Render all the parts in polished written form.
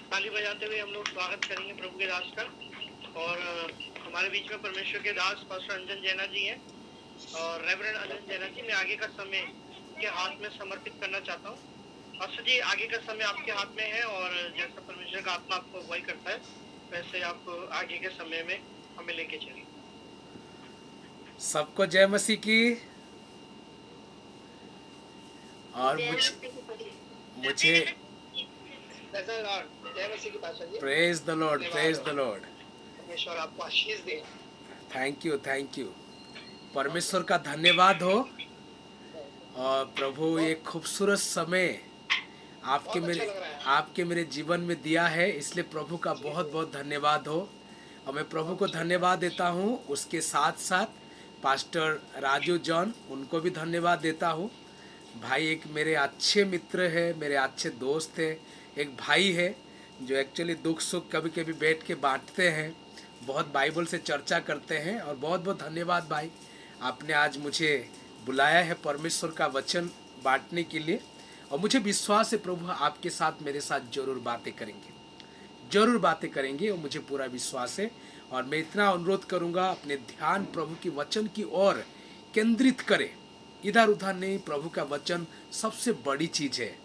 ताली बजाते हुए हम लोग स्वागत करेंगे प्रभु के दास का। और हमारे बीच में परमेश्वर के दास पास्टर अंजन जैना जी हैं और रेवरेंड अंजन जैना जी, मैं आगे का समय के हाथ में समर्पित करना चाहता हूँ। पास्टर जी, आगे का समय आपके हाथ में है और जैसा परमेश्वर का आत्मा आपको अगुवाई करता है वैसे आप आगे के समय में हमें लेके चलिए। सबको जय मसीह की। और मुझे जय मसीह की pastor ji. Praise the Lord, praise the Lord. परमेश्वर आपको आशीष दे। Thank you, thank you. परमेश्वर का धन्यवाद हो। और प्रभु ये खूबसूरत समय आपके मेरे जीवन में दिया है, इसलिए प्रभु का बहुत बहुत धन्यवाद हो। और मैं प्रभु को धन्यवाद देता हूँ। उसके साथ साथ पास्टर राजू जॉन, उनको भी धन्यवाद देता हूँ। भाई एक मेरे अच्छे मित्र है, मेरे अच्छे दोस्त है, एक भाई है जो एक्चुअली दुख सुख कभी कभी बैठ के बांटते हैं, बहुत बाइबल से चर्चा करते हैं। और बहुत बहुत धन्यवाद भाई, आपने आज मुझे बुलाया है परमेश्वर का वचन बांटने के लिए। और मुझे विश्वास है प्रभु आपके साथ, मेरे साथ जरूर बातें करेंगे, जरूर बातें करेंगे, और मुझे पूरा विश्वास है। और मैं इतना अनुरोध करूंगा, अपने ध्यान प्रभु के वचन की ओर केंद्रित करें, इधर उधर नहीं। प्रभु का वचन सबसे बड़ी चीज़ है।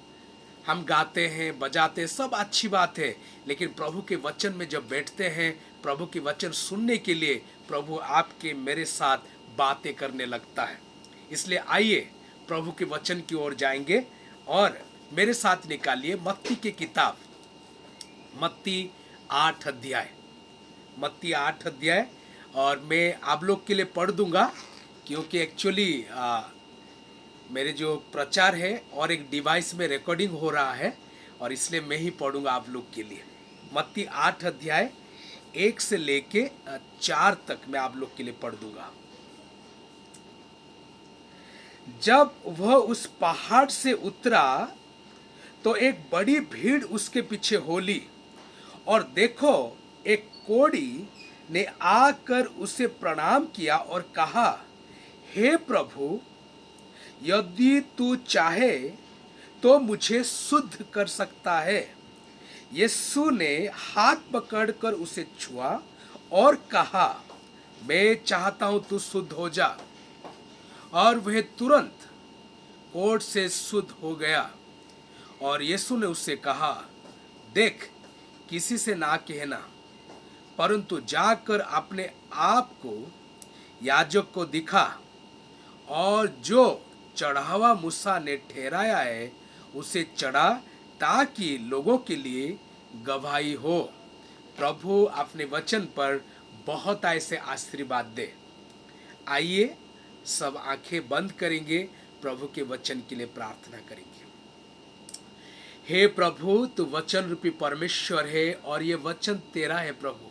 हम गाते हैं, बजाते हैं, सब अच्छी बात है, लेकिन प्रभु के वचन में जब बैठते हैं, प्रभु के वचन सुनने के लिए, प्रभु आपके मेरे साथ बातें करने लगता है। इसलिए आइए प्रभु के वचन की ओर जाएंगे। और मेरे साथ निकालिए मत्ती की किताब, मत्ती 8 अध्याय, मत्ती 8 अध्याय। और मैं आप लोग के लिए पढ़ दूंगा, क्योंकि एक्चुअली मेरे जो प्रचार है और एक डिवाइस में रिकॉर्डिंग हो रहा है, और इसलिए मैं ही पढ़ूंगा आप लोग के लिए। मत्ती 8 अध्याय 1 से लेके 4 तक मैं आप लोग के लिए पढ़ दूंगा। जब वह उस पहाड़ से उतरा तो एक बड़ी भीड़ उसके पीछे हो ली। और देखो, एक कोढ़ी ने आकर उसे प्रणाम किया और कहा, हे प्रभु, यदि तू चाहे तो मुझे शुद्ध कर सकता है। यीशु ने हाथ पकड़कर उसे छुआ और कहा, मैं चाहता हूं तू शुद्ध हो जा। और वह तुरंत कोढ़ से शुद्ध हो गया। और यीशु ने उससे कहा, देख, किसी से ना कहना, परंतु जाकर अपने आप को याजक को दिखा, और जो चढ़ावा मूसा ने ठहराया है उसे चढ़ा, ताकि लोगों के लिए गवाही हो। प्रभु अपने वचन पर बहुत ऐसे आशीर्वाद दे। आइए सब आंखें बंद करेंगे, प्रभु के वचन के लिए प्रार्थना करेंगे। हे प्रभु, तू वचन रूपी परमेश्वर है और ये वचन तेरा है प्रभु।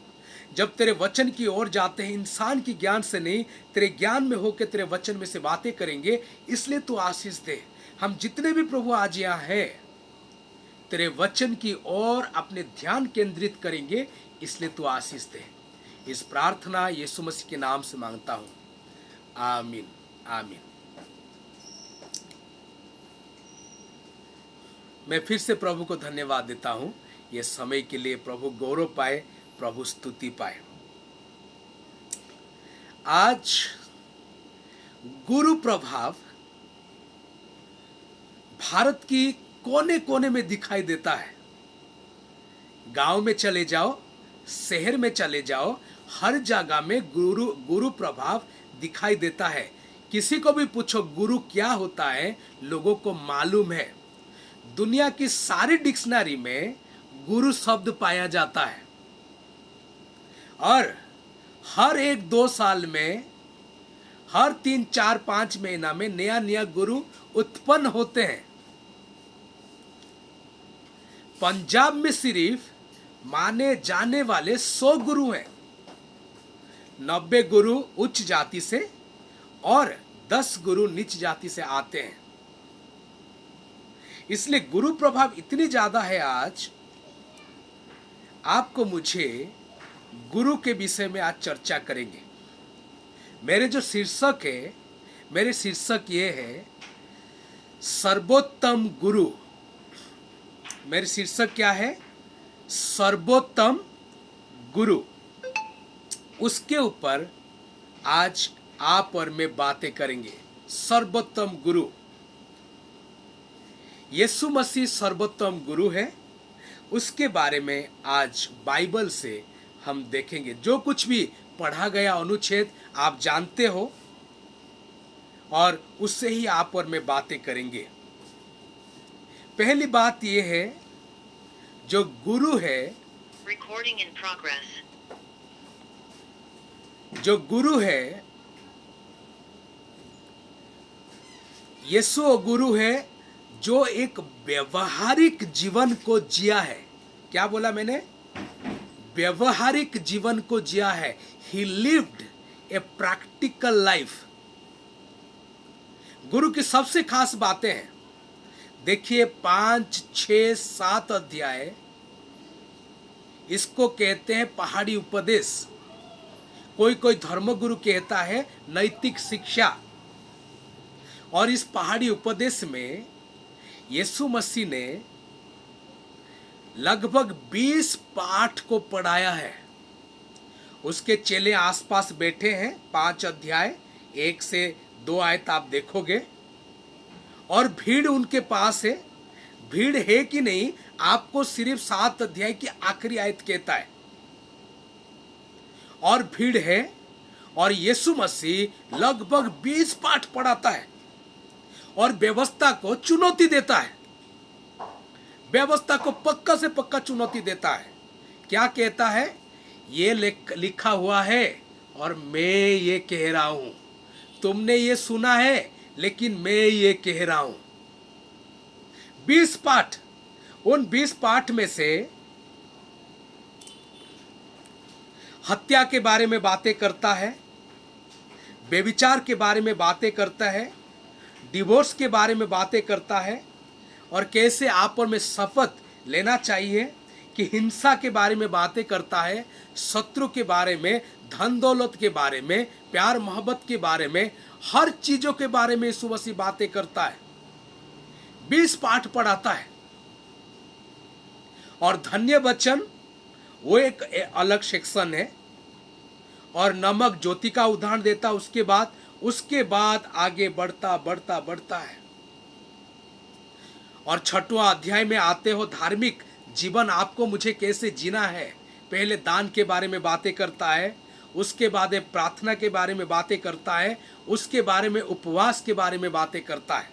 जब तेरे वचन की ओर जाते हैं, इंसान की ज्ञान से नहीं, तेरे ज्ञान में होकर तेरे वचन में से बातें करेंगे, इसलिए तू आशीष दे। हम जितने भी प्रभु आज यहाँ है, तेरे वचन की ओर अपने ध्यान केंद्रित करेंगे, इसलिए तू आशीष दे। इस प्रार्थना यीशु मसीह के नाम से मांगता हूँ, आमीन, आमीन। मैं फिर से प्रभु को धन्यवाद देता हूँ ये समय के लिए। प्रभु गौरव पाए, प्रभु स्तुति पाए। आज गुरु प्रभाव भारत की कोने कोने में दिखाई देता है। गांव में चले जाओ, शहर में चले जाओ, हर जगह में गुरु प्रभाव दिखाई देता है। किसी को भी पूछो गुरु क्या होता है, लोगों को मालूम है। दुनिया की सारी डिक्शनरी में गुरु शब्द पाया जाता है। और हर 1-2 साल में, हर 3-4-5 महीना में नया नया गुरु उत्पन्न होते हैं। पंजाब में सिर्फ माने जाने वाले 100 गुरु हैं। 90 गुरु उच्च जाति से और 10 गुरु नीच जाति से आते हैं। इसलिए गुरु प्रभाव इतनी ज्यादा है। आज आपको मुझे गुरु के विषय में आज चर्चा करेंगे। मेरे जो शीर्षक है, मेरे शीर्षक ये है, सर्वोत्तम गुरु। मेरे शीर्षक क्या है? सर्वोत्तम गुरु, उसके ऊपर आज आप और मैं बातें करेंगे। सर्वोत्तम गुरु, यीशु मसीह सर्वोत्तम गुरु है, उसके बारे में आज बाइबल से हम देखेंगे। जो कुछ भी पढ़ा गया अनुच्छेद आप जानते हो और उससे ही आप और मैं बातें करेंगे। पहली बात यह है, जो गुरु है, Recording in progress. जो गुरु है, यीशु गुरु है जो एक व्यवहारिक जीवन को जिया है। क्या बोला मैंने? व्यवहारिक जीवन को जिया है। ही लिव्ड ए प्रैक्टिकल लाइफ। गुरु की सबसे खास बातें हैं, देखिए 5, 6, 7 अध्याय, इसको कहते हैं पहाड़ी उपदेश। कोई कोई धर्मगुरु कहता है नैतिक शिक्षा। और इस पहाड़ी उपदेश में यीशु मसीह ने लगभग 20 पाठ को पढ़ाया है। उसके चेले आसपास बैठे हैं। 5 अध्याय 1 से 2 आयत आप देखोगे, और भीड़ उनके पास है। भीड़ है कि नहीं, आपको सिर्फ 7 अध्याय की आखिरी आयत कहता है। और भीड़ है, और यीशु मसीह लगभग 20 पाठ पढ़ाता है और व्यवस्था को चुनौती देता है। व्यवस्था को पक्का से पक्का चुनौती देता है। क्या कहता है? ये लिखा हुआ है और मैं ये कह रहा हूं। तुमने ये सुना है, लेकिन मैं ये कह रहा हूं। 20 पाठ, उन 20 पाठ में से हत्या के बारे में बातें करता है, व्यभिचार के बारे में बातें करता है, डिवोर्स के बारे में बातें करता है, और कैसे आप और में शपथ लेना चाहिए कि हिंसा के बारे में बातें करता है, शत्रु के बारे में, धन दौलत के बारे में, प्यार मोहब्बत के बारे में, हर चीजों के बारे में यीशु मसीह बातें करता है। 20 पाठ पढ़ाता है। और धन्य वचन वो एक अलग सेक्शन है, और नमक ज्योति का उदाहरण देता है। उसके बाद आगे बढ़ता बढ़ता बढ़ता है। और 6वां अध्याय में आते हो, धार्मिक जीवन आपको मुझे कैसे जीना है। पहले दान के बारे में बातें करता है, उसके बाद प्रार्थना के बारे में बातें करता है, उसके बारे में उपवास के बारे में बातें करता है।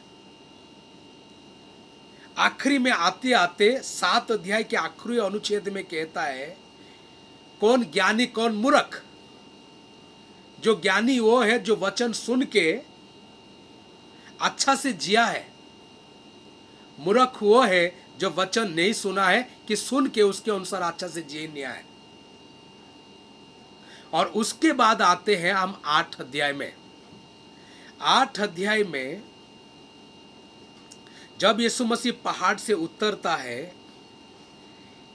आखिरी में आते आते 7 अध्याय के आखिरी अनुच्छेद में कहता है, कौन ज्ञानी कौन मूर्ख। जो ज्ञानी वो है जो वचन सुन के अच्छा से जिया है। मूर्ख वो है जो वचन नहीं सुना है, कि सुन के उसके अनुसार अच्छा से जी नहीं है। और उसके बाद आते हैं हम 8 अध्याय में। 8 अध्याय में जब यीशु मसीह पहाड़ से उतरता है,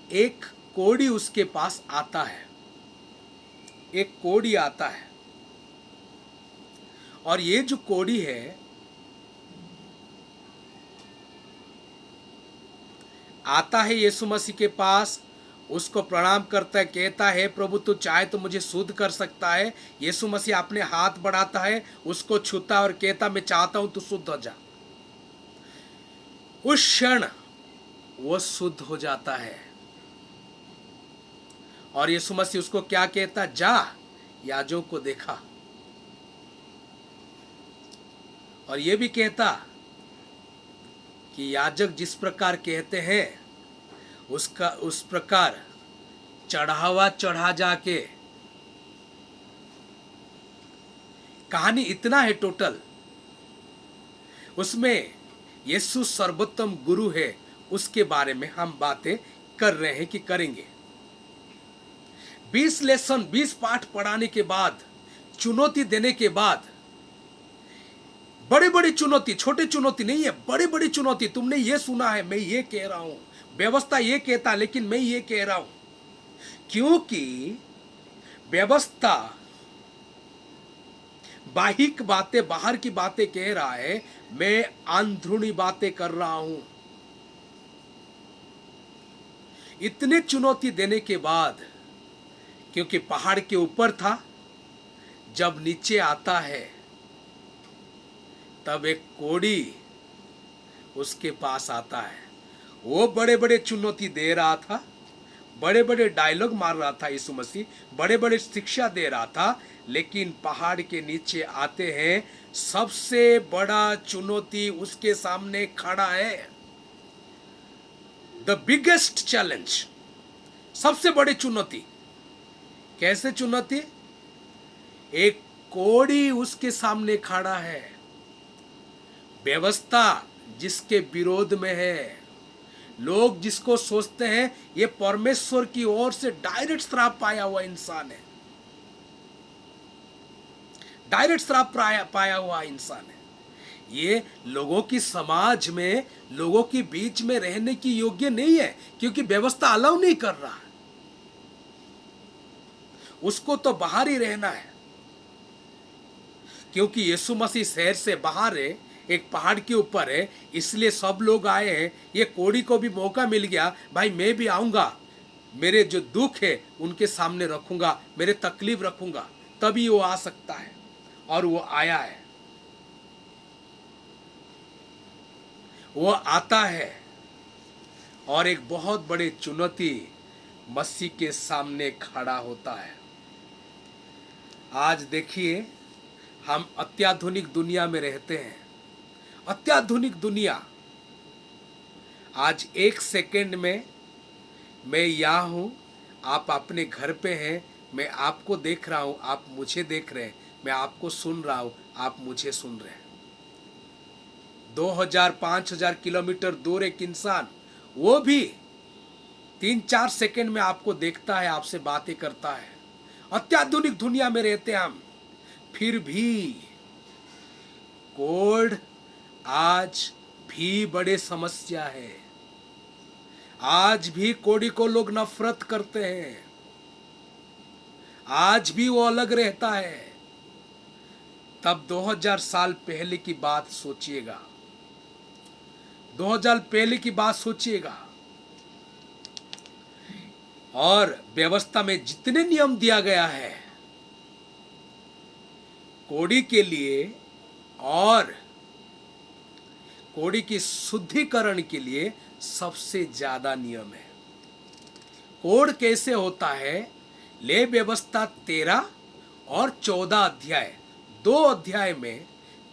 एक कोढ़ी उसके पास आता है। एक कोढ़ी आता है, और ये जो कोढ़ी है, आता है यीशु मसीह के पास, उसको प्रणाम करता है, कहता है प्रभु तू चाहे तो मुझे शुद्ध कर सकता है। यीशु मसीह अपने हाथ बढ़ाता है, उसको छूता और कहता मैं चाहता हूं तू शुद्ध हो जा। उस क्षण वो शुद्ध हो जाता है। और यीशु मसीह उसको क्या कहता? जा याजकों को देखा। और ये भी कहता कि याजक जिस प्रकार कहते हैं उसका उस प्रकार चढ़ावा चढ़ा जाके। कहानी इतना है टोटल। उसमें यीशु सर्वोत्तम गुरु है, उसके बारे में हम बातें कर रहे हैं कि करेंगे। 20 लेसन 20 पाठ पढ़ाने के बाद, चुनौती देने के बाद, बड़ी बड़ी चुनौती, छोटी चुनौती नहीं है, बड़ी बड़ी चुनौती। तुमने ये सुना है, मैं ये कह रहा हूं, व्यवस्था ये कहता, लेकिन मैं ये कह रहा हूं। क्योंकि व्यवस्था बाहिक बातें, बाहर की बातें कह रहा है, मैं अंदरूनी बातें कर रहा हूं। इतने चुनौती देने के बाद, क्योंकि पहाड़ के ऊपर था, जब नीचे आता है तब एक कोढ़ी उसके पास आता है। वो बड़े बड़े चुनौती दे रहा था, बड़े बड़े डायलॉग मार रहा था यीशु मसीह, बड़े बड़े शिक्षा दे रहा था, लेकिन पहाड़ के नीचे आते हैं, सबसे बड़ा चुनौती उसके सामने खड़ा है। द बिगेस्ट चैलेंज, सबसे बड़ी चुनौती। कैसे चुनौती? एक कोढ़ी उसके सामने खड़ा है, व्यवस्था जिसके विरोध में है, लोग जिसको सोचते हैं ये परमेश्वर की ओर से डायरेक्ट श्राप पाया हुआ इंसान है, डायरेक्ट श्राप पाया हुआ इंसान है, ये लोगों की समाज में, लोगों के बीच में रहने की योग्य नहीं है, क्योंकि व्यवस्था अलाउ नहीं कर रहा है, उसको तो बाहर ही रहना है। क्योंकि यीशु मसीह शहर से बाहर है, एक पहाड़ के ऊपर है, इसलिए सब लोग आए हैं। ये कोढ़ी को भी मौका मिल गया, भाई मैं भी आऊंगा, मेरे जो दुख है उनके सामने रखूंगा, मेरे तकलीफ रखूंगा, तभी वो आ सकता है। और वो आया है, वो आता है, और एक बहुत बड़ी चुनौती मसीह के सामने खड़ा होता है। आज देखिए, हम अत्याधुनिक दुनिया में रहते हैं, अत्याधुनिक दुनिया। आज एक सेकंड में मैं यहाँ हूँ, आप अपने घर पे हैं, मैं आपको देख रहा हूँ, आप मुझे देख रहे हैं, मैं आपको सुन रहा हूँ, आप मुझे सुन रहे हैं। 2000-5000 किलोमीटर दूर एक इंसान, वो भी 3-4 सेकंड में आपको देखता है, आपसे बातें करता है। अत्याधुनिक दुनिया में रहते हैं हम, फिर भी कोढ़ आज भी बड़े समस्या है। आज भी कोढ़ी को लोग नफरत करते हैं, आज भी वो अलग रहता है। तब 2000 साल पहले की बात सोचिएगा, 2000 पहले की बात सोचिएगा, और व्यवस्था में जितने नियम दिया गया है कोढ़ी के लिए, और कोढ़ी की शुद्धिकरण के लिए सबसे ज्यादा नियम है। कोढ़ कैसे होता है? ले व्यवस्था 13 और 14 अध्याय, 2 अध्याय में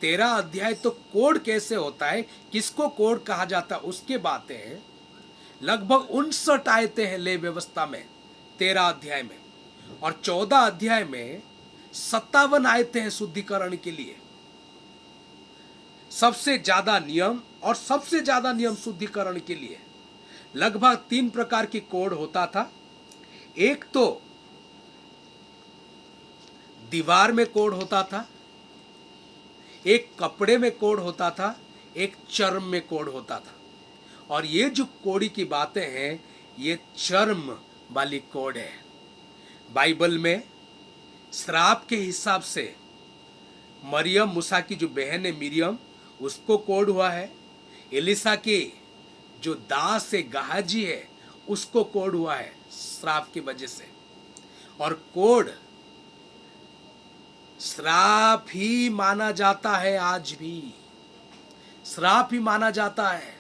13 अध्याय तो कोढ़ कैसे होता है, किसको कोढ़ कहा जाता है, उसके बातें हैं। लगभग 59 आयतें हैं ले व्यवस्था में 13 अध्याय में, और 14 अध्याय में 57 आयतें हैं शुद्धिकरण के लिए। सबसे ज्यादा नियम, और सबसे ज्यादा नियम शुद्धिकरण के लिए। लगभग 3 प्रकार की कोढ़ होता था। एक तो दीवार में कोढ़ होता था, एक कपड़े में कोढ़ होता था, एक चर्म में कोढ़ होता था। और ये जो कोढ़ी की बातें हैं, ये चर्म वाली कोढ़ है। बाइबल में श्राप के हिसाब से मरियम, मूसा की जो बहन है मिरियम, उसको कोढ़ हुआ है। एलिसा की जो दास है, गहाजी है, उसको कोढ़ हुआ है श्राप की वजह से। और कोढ़ श्राप ही माना जाता है, आज भी श्राप ही माना जाता है।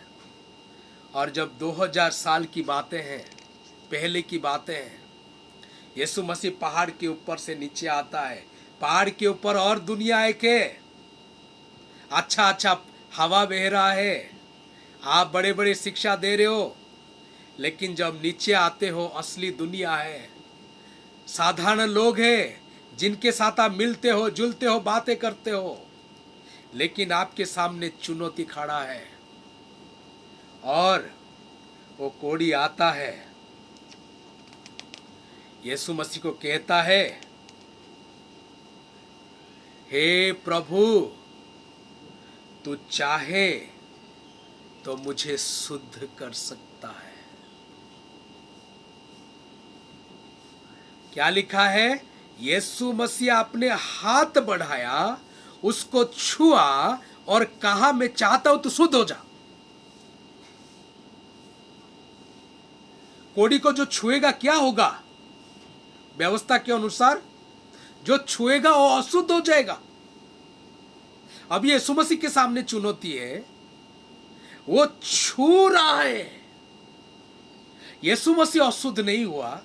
और जब 2000 साल की बातें हैं, पहले की बातें हैं, यीशु मसीह पहाड़ के ऊपर से नीचे आता है। पहाड़ के ऊपर और दुनिया है के, अच्छा अच्छा हवा बह रहा है, आप बड़े बड़े शिक्षा दे रहे हो, लेकिन जब नीचे आते हो असली दुनिया है, साधारण लोग हैं जिनके साथ आप मिलते हो, जुलते हो, बातें करते हो, लेकिन आपके सामने चुनौती खड़ा है। और वो कोढ़ी आता है, यीशु मसीह को कहता है, हे प्रभु, तू चाहे तो मुझे शुद्ध कर सकता है। क्या लिखा है? यीशु मसीह अपने हाथ बढ़ाया, उसको छुआ और कहा, मैं चाहता हूं तू शुद्ध हो जा। कोड़ी को जो छुएगा क्या होगा? व्यवस्था के अनुसार जो छुएगा वो अशुद्ध हो जाएगा। अब यीशु मसीह के सामने चुनौती है, वो छू रहा है। यीशु मसीह अशुद्ध नहीं हुआ,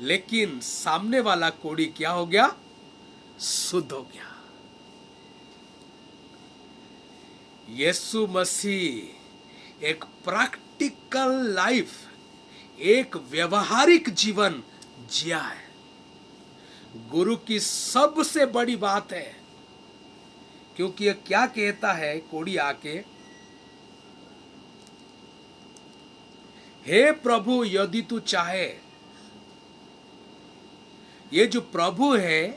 लेकिन सामने वाला कोड़ी क्या हो गया? शुद्ध हो गया। यीशु मसीह एक प्रैक्टिकल लाइफ, एक व्यवहारिक जीवन जिया है। गुरु की सबसे बड़ी बात है, क्योंकि यह क्या कहता है कोड़ी आके, हे प्रभु यदि तू चाहे। ये जो प्रभु है,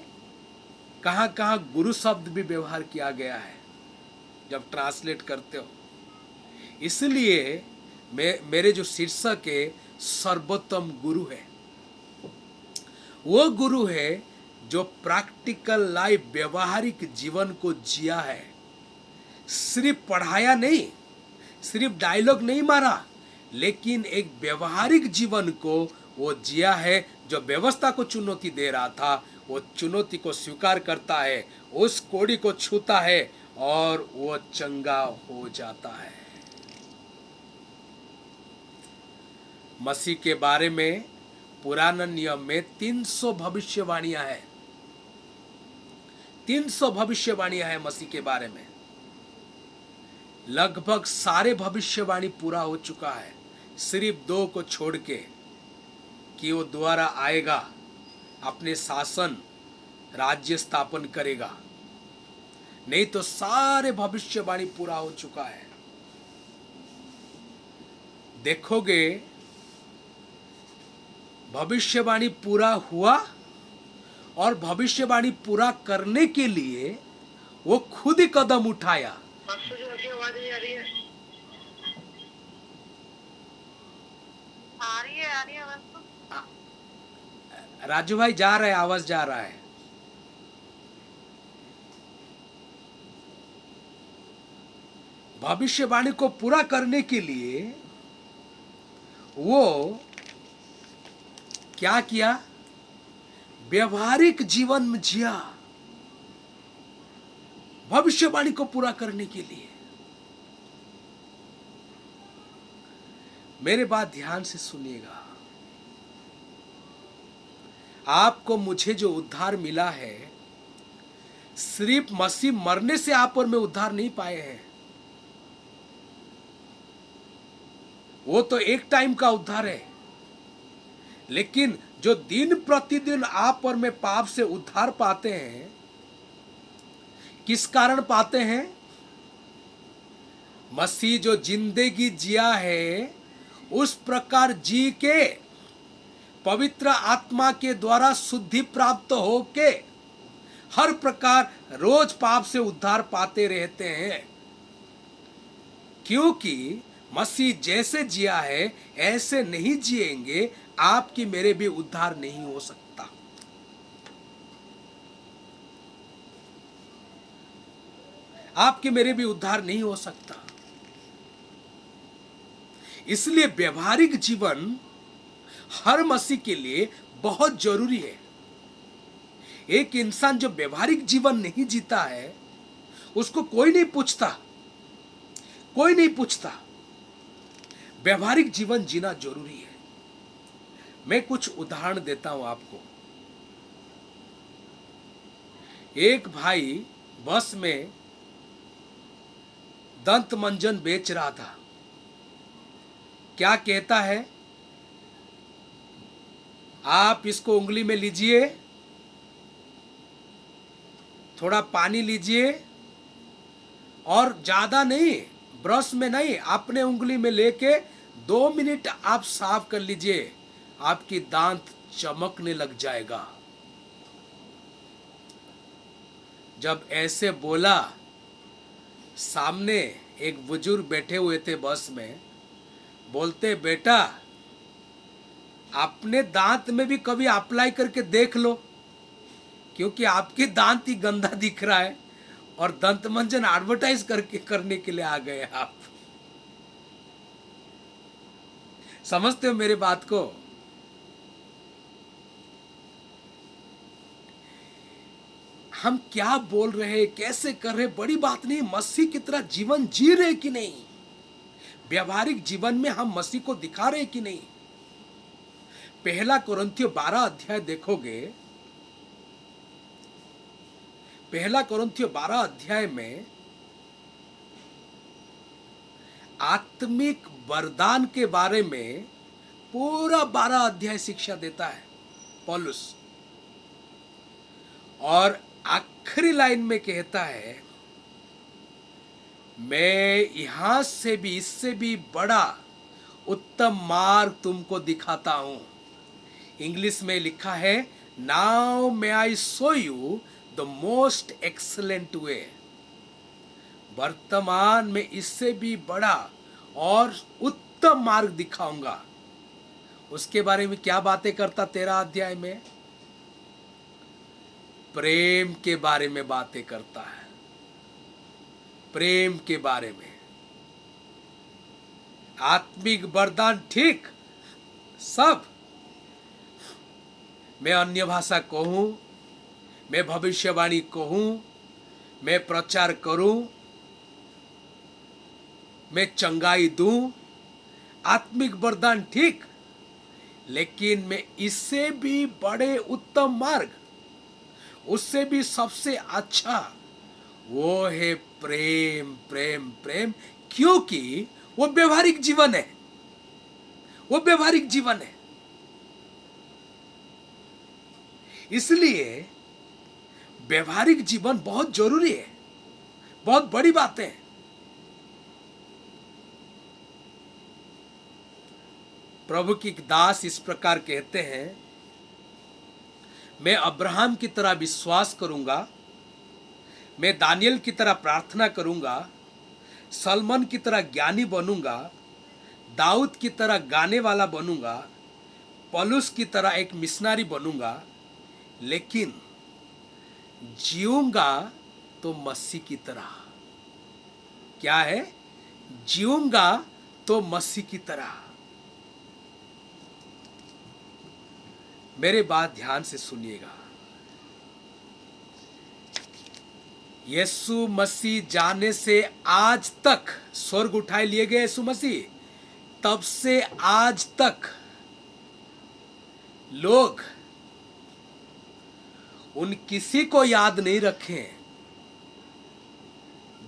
कहां कहां गुरु शब्द भी व्यवहार किया गया है जब ट्रांसलेट करते हो। इसलिए मेरे जो शीर्षक है सर्वोत्तम गुरु है। वो गुरु है जो प्रैक्टिकल लाइफ, व्यवहारिक जीवन को जिया है। सिर्फ पढ़ाया नहीं, सिर्फ डायलॉग नहीं मारा, लेकिन एक व्यवहारिक जीवन को वो जिया है। जो व्यवस्था को चुनौती दे रहा था, वो चुनौती को स्वीकार करता है, उस कोड़ी को छूता है और वो चंगा हो जाता है। मसीह के बारे में पुराना नियम में 300 भविष्यवाणियां हैं। 300 भविष्यवाणियां हैं मसीह के बारे में। लगभग सारे भविष्यवाणी पूरा हो चुका है, सिर्फ 2 को छोड़ के, कि वो दोबारा आएगा, अपने शासन राज्य स्थापन करेगा। नहीं तो सारे भविष्यवाणी पूरा हो चुका है। देखोगे भविष्यवाणी पूरा हुआ, और भविष्यवाणी पूरा करने के लिए वो खुद ही कदम उठाया। पास्टर जी, आपकी आवाज नहीं आ रही है? आ रही है आवाज तो। राजू भाई जा रहे हैं, आवाज जा रहा है। भविष्यवाणी को पूरा करने के लिए वो क्या किया? व्यवहारिक जीवन में जिया, भविष्यवाणी को पूरा करने के लिए। मेरे बात ध्यान से सुनिएगा। आपको मुझे जो उद्धार मिला है, सिर्फ मसीह मरने से आप और मैं उद्धार नहीं पाए हैं। वो तो एक टाइम का उद्धार है, लेकिन जो दिन प्रतिदिन आप और मैं पाप से उद्धार पाते हैं, किस कारण पाते हैं? मसीह जो जिंदगी जिया है, उस प्रकार जी के पवित्र आत्मा के द्वारा शुद्धि प्राप्त होके हर प्रकार रोज पाप से उद्धार पाते रहते हैं। क्योंकि मसीह जैसे जिया है ऐसे नहीं जिएंगे, आपकी मेरे भी उद्धार नहीं हो सकता। आपके मेरे भी उद्धार नहीं हो सकता। इसलिए व्यवहारिक जीवन हर मसीह के लिए बहुत जरूरी है। एक इंसान जो व्यवहारिक जीवन नहीं जीता है, उसको कोई नहीं पूछता, कोई नहीं पूछता। व्यवहारिक जीवन जीना जरूरी है। मैं कुछ उदाहरण देता हूं आपको। एक भाई बस में दंत मंजन बेच रहा था। क्या कहता है? आप इसको उंगली में लीजिए, थोड़ा पानी लीजिए, और ज्यादा नहीं, ब्रश में नहीं, अपने उंगली में लेके 2 मिनट आप साफ कर लीजिए, आपकी दांत चमकने लग जाएगा। जब ऐसे बोला, सामने एक बुजुर्ग बैठे हुए थे बस में, बोलते, बेटा अपने दांत में भी कभी अप्लाई करके देख लो, क्योंकि आपके दांत ही गंदा दिख रहा है और दंत मंजन एडवर्टाइज करने के लिए आ गए आप। समझते हो मेरे बात को? हम क्या बोल रहे हैं, कैसे कर रहे, बड़ी बात नहीं। मसीह की तरह जीवन जी रहे कि नहीं, व्यवहारिक जीवन में हम मसीह को दिखा रहे कि नहीं। पहला कोरिन्थियों 12 अध्याय देखोगे, पहला कोरिन्थियों 12 अध्याय में आत्मिक वरदान के बारे में पूरा 12 अध्याय शिक्षा देता है पौलुस, और आखिरी लाइन में कहता है, मैं यहां से भी, इससे भी बड़ा उत्तम मार्ग तुमको दिखाता हूं। इंग्लिश में लिखा है, now may I show you the most excellent way. वर्तमान में इससे भी बड़ा और उत्तम मार्ग दिखाऊंगा। उसके बारे में क्या बातें करता 13 अध्याय में? प्रेम के बारे में बातें करता है, प्रेम के बारे में। आत्मिक वरदान ठीक, सब। मैं अन्य भाषा कहूं, मैं भविष्यवाणी कहूं, मैं प्रचार करूं, मैं चंगाई दूं, आत्मिक वरदान ठीक, लेकिन मैं इससे भी बड़े उत्तम मार्ग, उससे भी सबसे अच्छा, वो है प्रेम, प्रेम, प्रेम। क्योंकि वो व्यवहारिक जीवन है, वो व्यवहारिक जीवन है। इसलिए व्यवहारिक जीवन बहुत जरूरी है, बहुत बड़ी बात है। प्रभु की दास इस प्रकार कहते हैं, मैं अब्राहम की तरह विश्वास करूंगा, मैं दानियल की तरह प्रार्थना करूंगा, सलमान की तरह ज्ञानी बनूंगा, दाऊद की तरह गाने वाला बनूंगा, पौलुस की तरह एक मिशनरी बनूंगा, लेकिन जीऊंगा तो मसीह की तरह। क्या है? जीऊंगा तो मसीह की तरह। मेरे बात ध्यान से सुनिएगा। यीशु मसीह जाने से आज तक, स्वर्ग उठाए लिए गए यीशु मसीह, तब से आज तक लोग उन किसी को याद नहीं रखे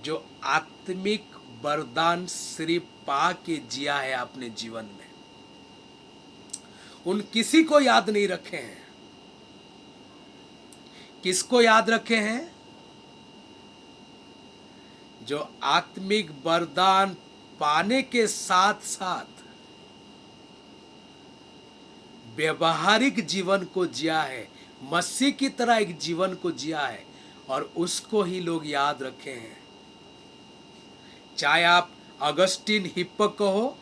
जो आत्मिक वरदान सिर्फ पा के जिया है अपने जीवन में। उन किसी को याद नहीं रखे हैं। किसको याद रखे हैं? जो आत्मिक वरदान पाने के साथ साथ व्यवहारिक जीवन को जिया है, मसीह की तरह एक जीवन को जिया है, और उसको ही लोग याद रखे हैं। चाहे आप अगस्टिन हिप्पो कहो,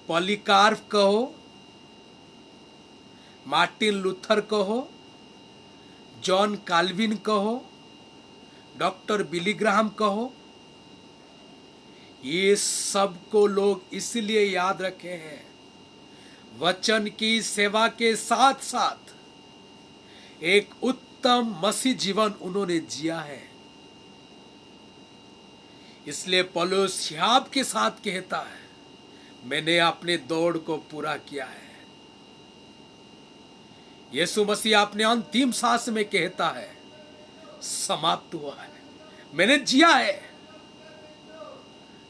पॉलीकार्प कहो, मार्टिन लूथर कहो, जॉन काल्विन कहो, डॉक्टर बिली ग्राहम कहो, ये सबको लोग इसलिए याद रखे हैं, वचन की सेवा के साथ साथ एक उत्तम मसीह जीवन उन्होंने जिया है। इसलिए पौलुस हियाब के साथ कहता है, मैंने अपने दौड़ को पूरा किया है। यीशु मसीह अपने अंतिम सांस में कहता है, समाप्त हुआ है, मैंने जिया है।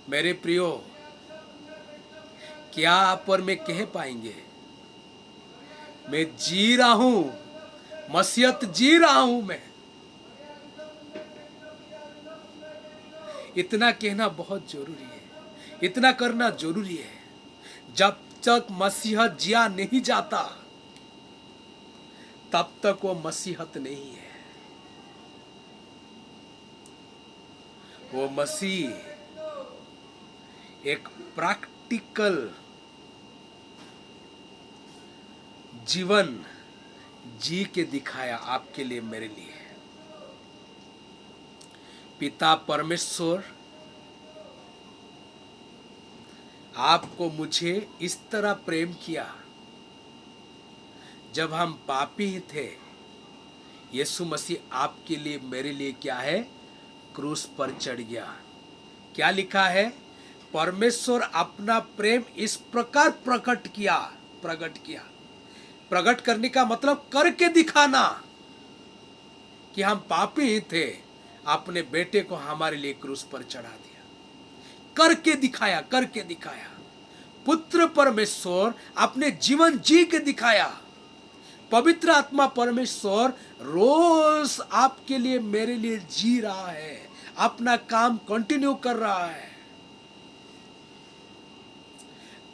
मेरे प्रियो, क्या आप और मैं कह पाएंगे, मैं जी रहा हूं, मसीहत जी रहा हूं मैं? इतना कहना बहुत जरूरी है, इतना करना जरूरी है। जब तक मसीहत जिया नहीं जाता, तब तक वो मसीहत नहीं है। वो मसीह एक प्रैक्टिकल जीवन जी के दिखाया आपके लिए, मेरे लिए। पिता परमेश्वर आपको मुझे इस तरह प्रेम किया। जब हम पापी ही थे, यीशु मसीह आपके लिए, मेरे लिए क्या है, क्रूस पर चढ़ गया। क्या लिखा है? परमेश्वर अपना प्रेम इस प्रकार प्रकट किया। प्रकट करने का मतलब करके दिखाना कि हम पापी ही थे, अपने बेटे को हमारे लिए क्रूस पर चढ़ा दिया। करके दिखाया। पुत्र परमेश्वर अपने जीवन जी के दिखाया। पवित्र आत्मा परमेश्वर रोज आपके लिए, मेरे लिए जी रहा है, अपना काम कंटिन्यू कर रहा है।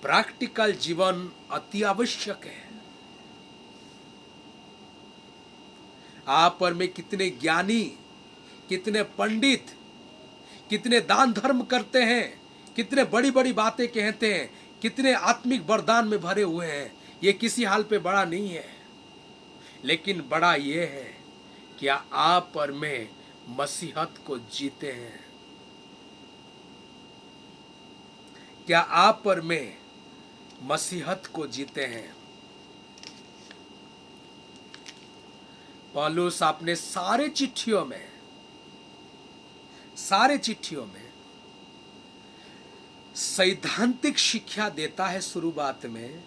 प्रैक्टिकल जीवन अति आवश्यक है। आप और मैं कितने ज्ञानी, कितने पंडित, कितने दान धर्म करते हैं, कितने बड़ी बड़ी बातें कहते हैं, कितने आत्मिक वरदान में भरे हुए हैं, ये किसी हाल पे बड़ा नहीं है। लेकिन बड़ा ये है कि आप और मैं मसीहत को जीते हैं। क्या आप और मैं मसीहत को जीते हैं? पौलुस अपने सारे चिट्ठियों में सैद्धांतिक शिक्षा देता है शुरुआत में,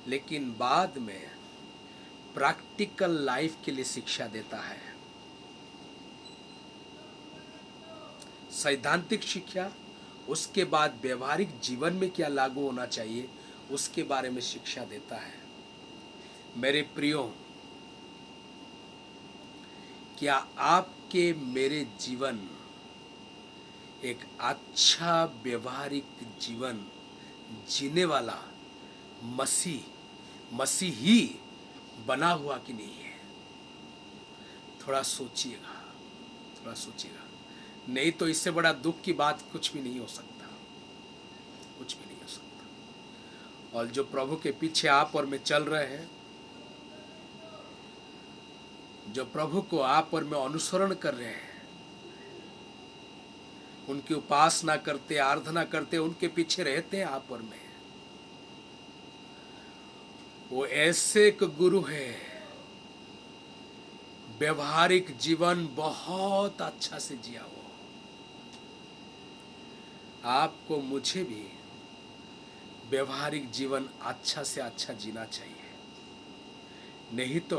लेकिन बाद में प्रैक्टिकल लाइफ के लिए शिक्षा देता है। सैद्धांतिक शिक्षा, उसके बाद व्यवहारिक जीवन में क्या लागू होना चाहिए उसके बारे में शिक्षा देता है। मेरे प्रियो, क्या आपके मेरे जीवन एक अच्छा व्यवहारिक जीवन जीने वाला मसीही बना हुआ कि नहीं है? थोड़ा सोचिएगा। नहीं तो इससे बड़ा दुख की बात कुछ भी नहीं हो सकता। और जो प्रभु के पीछे आप और मैं चल रहे हैं, जो प्रभु को आप और मैं अनुसरण कर रहे हैं, उनकी उपासना करते, आराधना करते, उनके पीछे रहते हैं आप और मैं, वो ऐसे एक गुरु है, व्यवहारिक जीवन बहुत अच्छा से जिया वो। आपको मुझे भी व्यवहारिक जीवन अच्छा से अच्छा जीना चाहिए। नहीं तो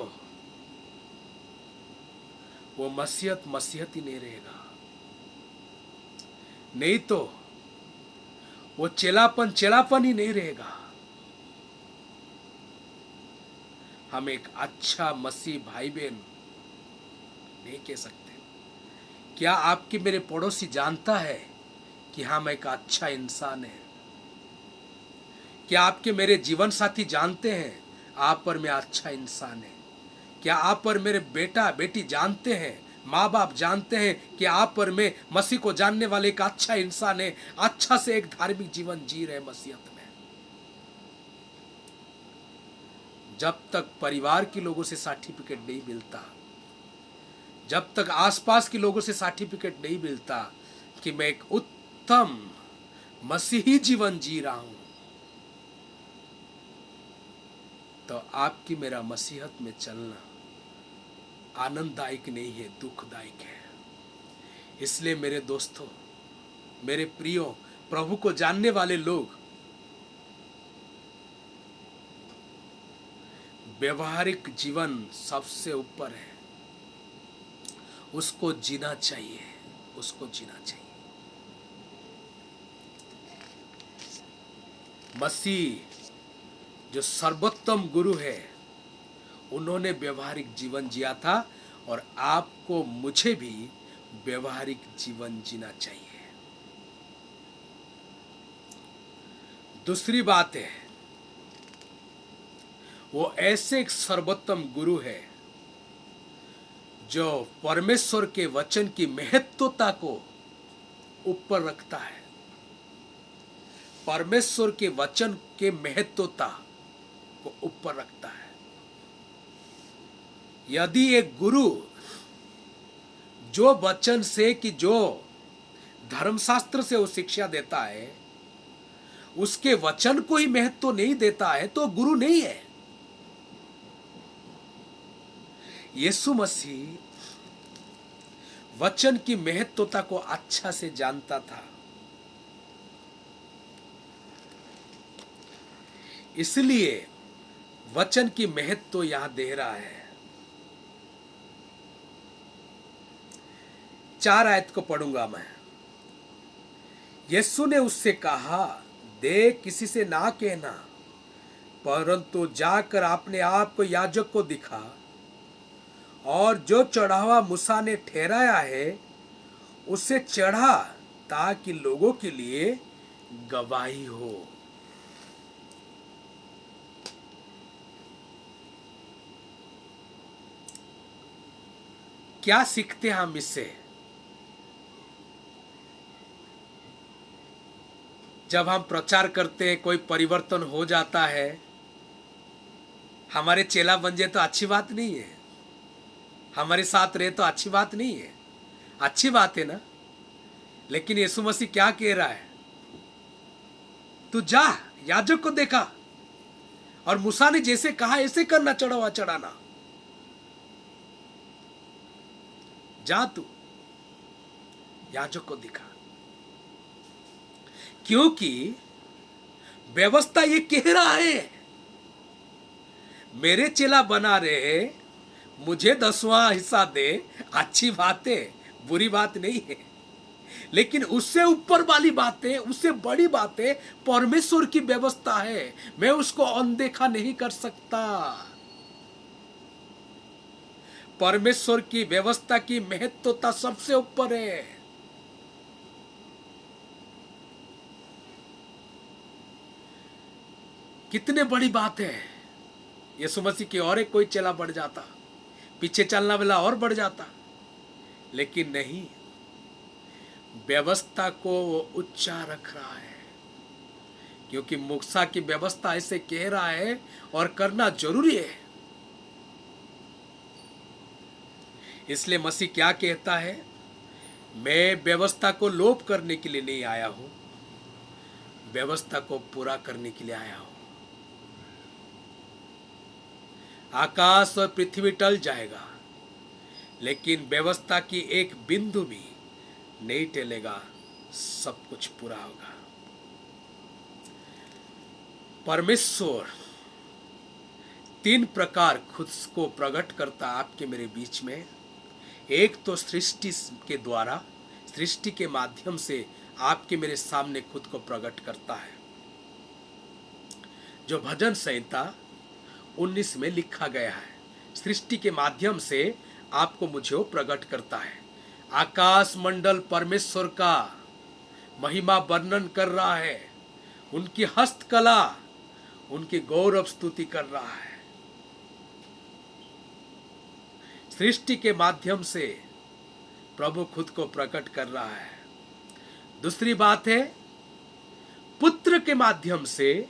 वो मसीहत ही नहीं रहेगा। नहीं तो वो चेलापन ही नहीं रहेगा। हम एक अच्छा मसीह भाई बहन नहीं कह सकते। क्या आपके मेरे पड़ोसी जानता है कि हम एक अच्छा इंसान है? क्या आपके मेरे जीवन साथी जानते हैं आप पर मैं अच्छा इंसान है? क्या आप पर मेरे बेटा बेटी जानते हैं, माँ बाप जानते हैं कि आप पर मैं मसीह को जानने वाले एक अच्छा इंसान है, अच्छा से एक धार्मिक जीवन जी रहे मसीहत में? जब तक परिवार के लोगों से सर्टिफिकेट नहीं मिलता, जब तक आसपास के लोगों से सर्टिफिकेट नहीं मिलता कि मैं एक उत्तम मसीही जीवन जी रहा हूं, तो आपकी मेरा मसीहत में चलना आनंददायक नहीं है, दुखदायक है। इसलिए मेरे दोस्तों, मेरे प्रियो, प्रभु को जानने वाले लोग व्यवहारिक जीवन सबसे ऊपर है, उसको जीना चाहिए। मसीह जो सर्वोत्तम गुरु है, उन्होंने व्यवहारिक जीवन जिया था और आपको मुझे भी व्यवहारिक जीवन जीना चाहिए। दूसरी बात है, वो ऐसे एक सर्वोत्तम गुरु है जो परमेश्वर के वचन की महत्वता को ऊपर रखता है। परमेश्वर के वचन के महत्वता को ऊपर रखता है। यदि एक गुरु जो वचन से कि जो धर्मशास्त्र से वो शिक्षा देता है, उसके वचन को ही महत्व नहीं देता है तो गुरु नहीं है। यीशु मसीह वचन की महत्वता को अच्छा से जानता था, इसलिए वचन की महत्व यहां दे रहा है। 4 आयत को पढ़ूंगा मैं। यीशु ने उससे कहा, देख, किसी से ना कहना, परंतु जाकर अपने आप को याजक को दिखा, और जो चढ़ावा मूसा ने ठहराया है उसे चढ़ा, ताकि लोगों के लिए गवाही हो। क्या सीखते हैं हम इससे? जब हम प्रचार करते हैं, कोई परिवर्तन हो जाता है, हमारे चेला बन जाए तो अच्छी बात नहीं है, हमारे साथ रहे तो अच्छी बात नहीं है, अच्छी बात है ना। लेकिन यीशु मसीह क्या कह रहा है? तू जा, याजक को देखा, और मूसा ने जैसे कहा ऐसे करना, चढ़ावा चढ़ाना। जा, तू याजक को दिखा, क्योंकि व्यवस्था ये कह रहा है, मेरे चेला बना रहे, मुझे 10वां हिस्सा दे, अच्छी बात है, बुरी बात नहीं है। लेकिन उससे ऊपर वाली बातें, उससे बड़ी बातें परमेश्वर की व्यवस्था है, मैं उसको अनदेखा नहीं कर सकता। परमेश्वर की व्यवस्था की महत्वता सबसे ऊपर है। कितने बड़ी बात है। यीशु मसीह की और एक कोई चेला बढ़ जाता, पीछे चलना वाला और बढ़ जाता, लेकिन नहीं, व्यवस्था को वो ऊंचा रख रहा है, क्योंकि मूसा की व्यवस्था ऐसे कह रहा है और करना जरूरी है। इसलिए मसीह क्या कहता है? मैं व्यवस्था को लोप करने के लिए नहीं आया हूं, व्यवस्था को पूरा करने के लिए आया हूं। आकाश और पृथ्वी टल जाएगा, लेकिन व्यवस्था की एक बिंदु भी नहीं टलेगा, सब कुछ पूरा होगा। परमेश्वर 3 प्रकार खुद को प्रकट करता आपके मेरे बीच में। एक तो सृष्टि के द्वारा, सृष्टि के माध्यम से आपके मेरे सामने खुद को प्रकट करता है, जो भजन संहिता 19 में लिखा गया है। सृष्टि के माध्यम से आपको मुझे प्रकट करता है। आकाश मंडल परमेश्वर का महिमा वर्णन कर रहा है, उनकी हस्तकला, उनकी गौरव स्तुति कर रहा है। सृष्टि के माध्यम से प्रभु खुद को प्रकट कर रहा है। दूसरी बात है, पुत्र के माध्यम से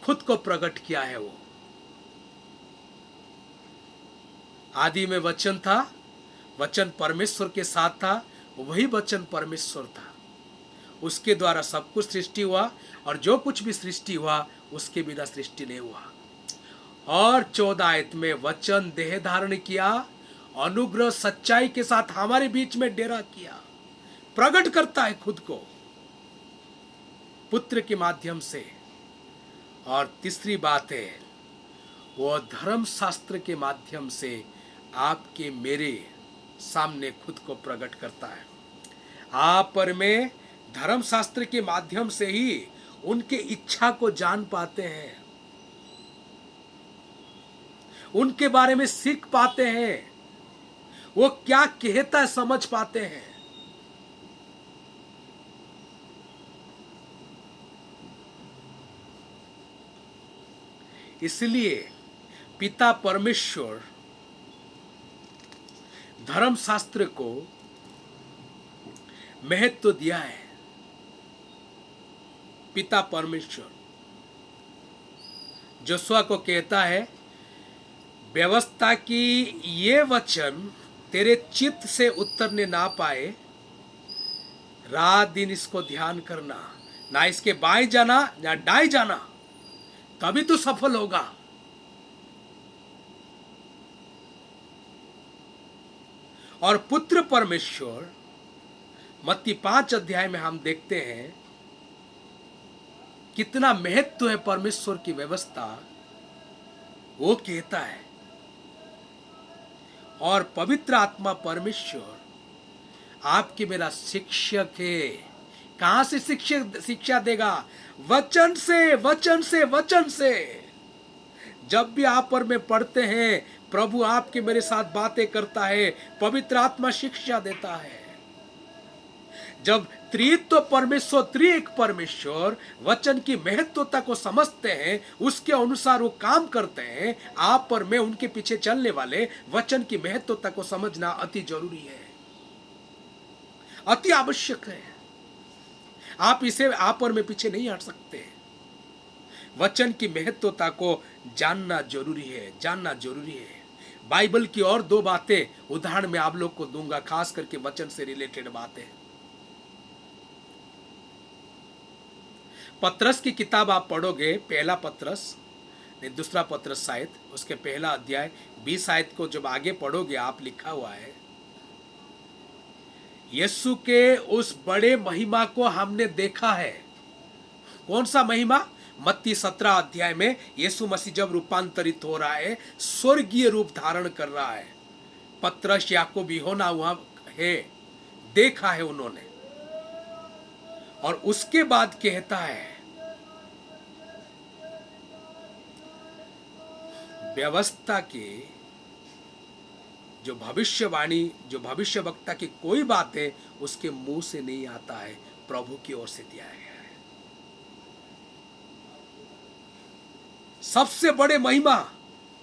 खुद को प्रकट किया है। वो आदि में वचन था, वचन परमेश्वर के साथ था, वही वचन परमेश्वर था, उसके द्वारा सब कुछ सृष्टि हुआ, और जो कुछ भी सृष्टि हुआ उसके बिना सृष्टि नहीं हुआ। और 14 आयत में वचन देह धारण किया, अनुग्रह सच्चाई के साथ हमारे बीच में डेरा किया, प्रकट करता है खुद को पुत्र के माध्यम से। और तीसरी बात है, वो धर्म शास्त्र के माध्यम से आपके मेरे सामने खुद को प्रकट करता है। आप और मैं धर्म शास्त्र के माध्यम से ही उनके इच्छा को जान पाते हैं, उनके बारे में सीख पाते हैं, वो क्या कहता है समझ पाते हैं। इसलिए पिता परमेश्वर धर्म शास्त्र को महत्व दिया है। पिता परमेश्वर जोशुआ को कहता है, व्यवस्था की ये वचन तेरे चित्त से उतरने ना पाए, रात दिन इसको ध्यान करना, ना इसके बाएं जाना या दाएं जाना, तभी तो सफल होगा। और पुत्र परमेश्वर, मत्ती 5 अध्याय में हम देखते हैं कितना महत्व है परमेश्वर की व्यवस्था। वो कहता है, और पवित्र आत्मा परमेश्वर आपके मेरा शिक्षक है। कहां से शिक्षा देगा? वचन से, वचन से, वचन से। जब भी आप और मैं पढ़ते हैं, प्रभु आपके मेरे साथ बातें करता है, पवित्र आत्मा शिक्षा देता है। जब त्रित्व परमेश्वर, त्रिएक परमेश्वर वचन की महत्वता को समझते हैं, उसके अनुसार वो काम करते हैं, आप और मैं उनके पीछे चलने वाले वचन की महत्वता को समझना अति जरूरी है, अति आवश्यक है। आप इसे, आप और मैं पीछे नहीं हट सकते। वचन की महत्वता को जानना जरूरी है, जानना जरूरी है। बाइबल की और 2 बातें उदाहरण में आप लोग को दूंगा, खास करके वचन से रिलेटेड बातें। पत्रस की किताब आप पढ़ोगे, पहला पत्रस नहीं दूसरा पत्रस शायद, उसके पहला अध्याय 20 आयत को जब आगे पढ़ोगे आप, लिखा हुआ है, यीशु के उस बड़े महिमा को हमने देखा है। कौन सा महिमा? मत्ती 17 अध्याय में यीशु मसीह जब रूपांतरित हो रहा है, स्वर्गीय रूप धारण कर रहा है। पत्रस, याकूब, यूहन्ना वहां है, देखा है उन्होंने। और उसके बाद कहता है, व्यवस्था की जो भविष्यवाणी, जो भविष्यवक्ता की कोई बात है, उसके मुंह से नहीं आता है, प्रभु की ओर से दिया गया है। सबसे बड़े महिमा,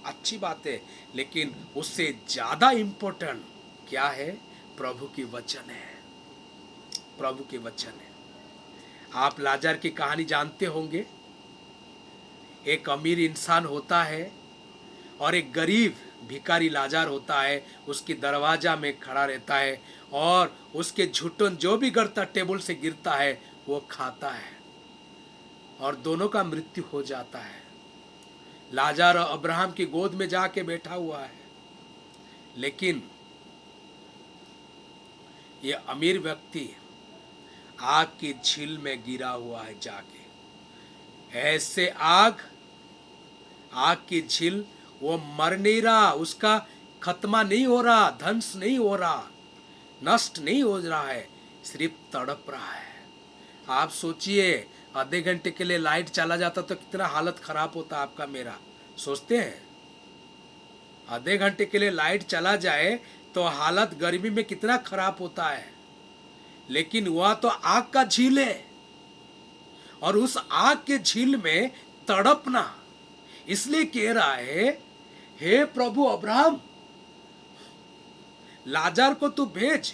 अच्छी बात है, लेकिन उससे ज्यादा इंपॉर्टेंट क्या है? प्रभु की वचन है, प्रभु के वचन है। आप लाजर की कहानी जानते होंगे। एक अमीर इंसान होता है और एक गरीब भिखारी लाजर होता है, उसकी दरवाजा में खड़ा रहता है और उसके झुटन जो भी गिरता, टेबल से गिरता है, वो खाता है और दोनों का मृत्यु हो जाता है। लाजर अब्राहम की गोद में जाके बैठा हुआ है, लेकिन ये अमीर व्यक्ति आग की झील में गिरा हुआ है जाके। ऐसे आग की झील, वो मर नहीं रहा, उसका खत्मा नहीं हो रहा, ध्वंस नहीं हो रहा, नष्ट नहीं हो रहा है, सिर्फ तड़प रहा है। आप सोचिए, आधे घंटे के लिए लाइट चला जाता तो कितना हालत खराब होता आपका मेरा। सोचते हैं, आधे घंटे के लिए लाइट चला जाए तो हालत गर्मी में कितना खराब होता है। लेकिन वह तो आग का झील है, और उस आग के झील में तड़पना, इसलिए कह रहा है, हे प्रभु अब्राहम, लाजर को तू भेज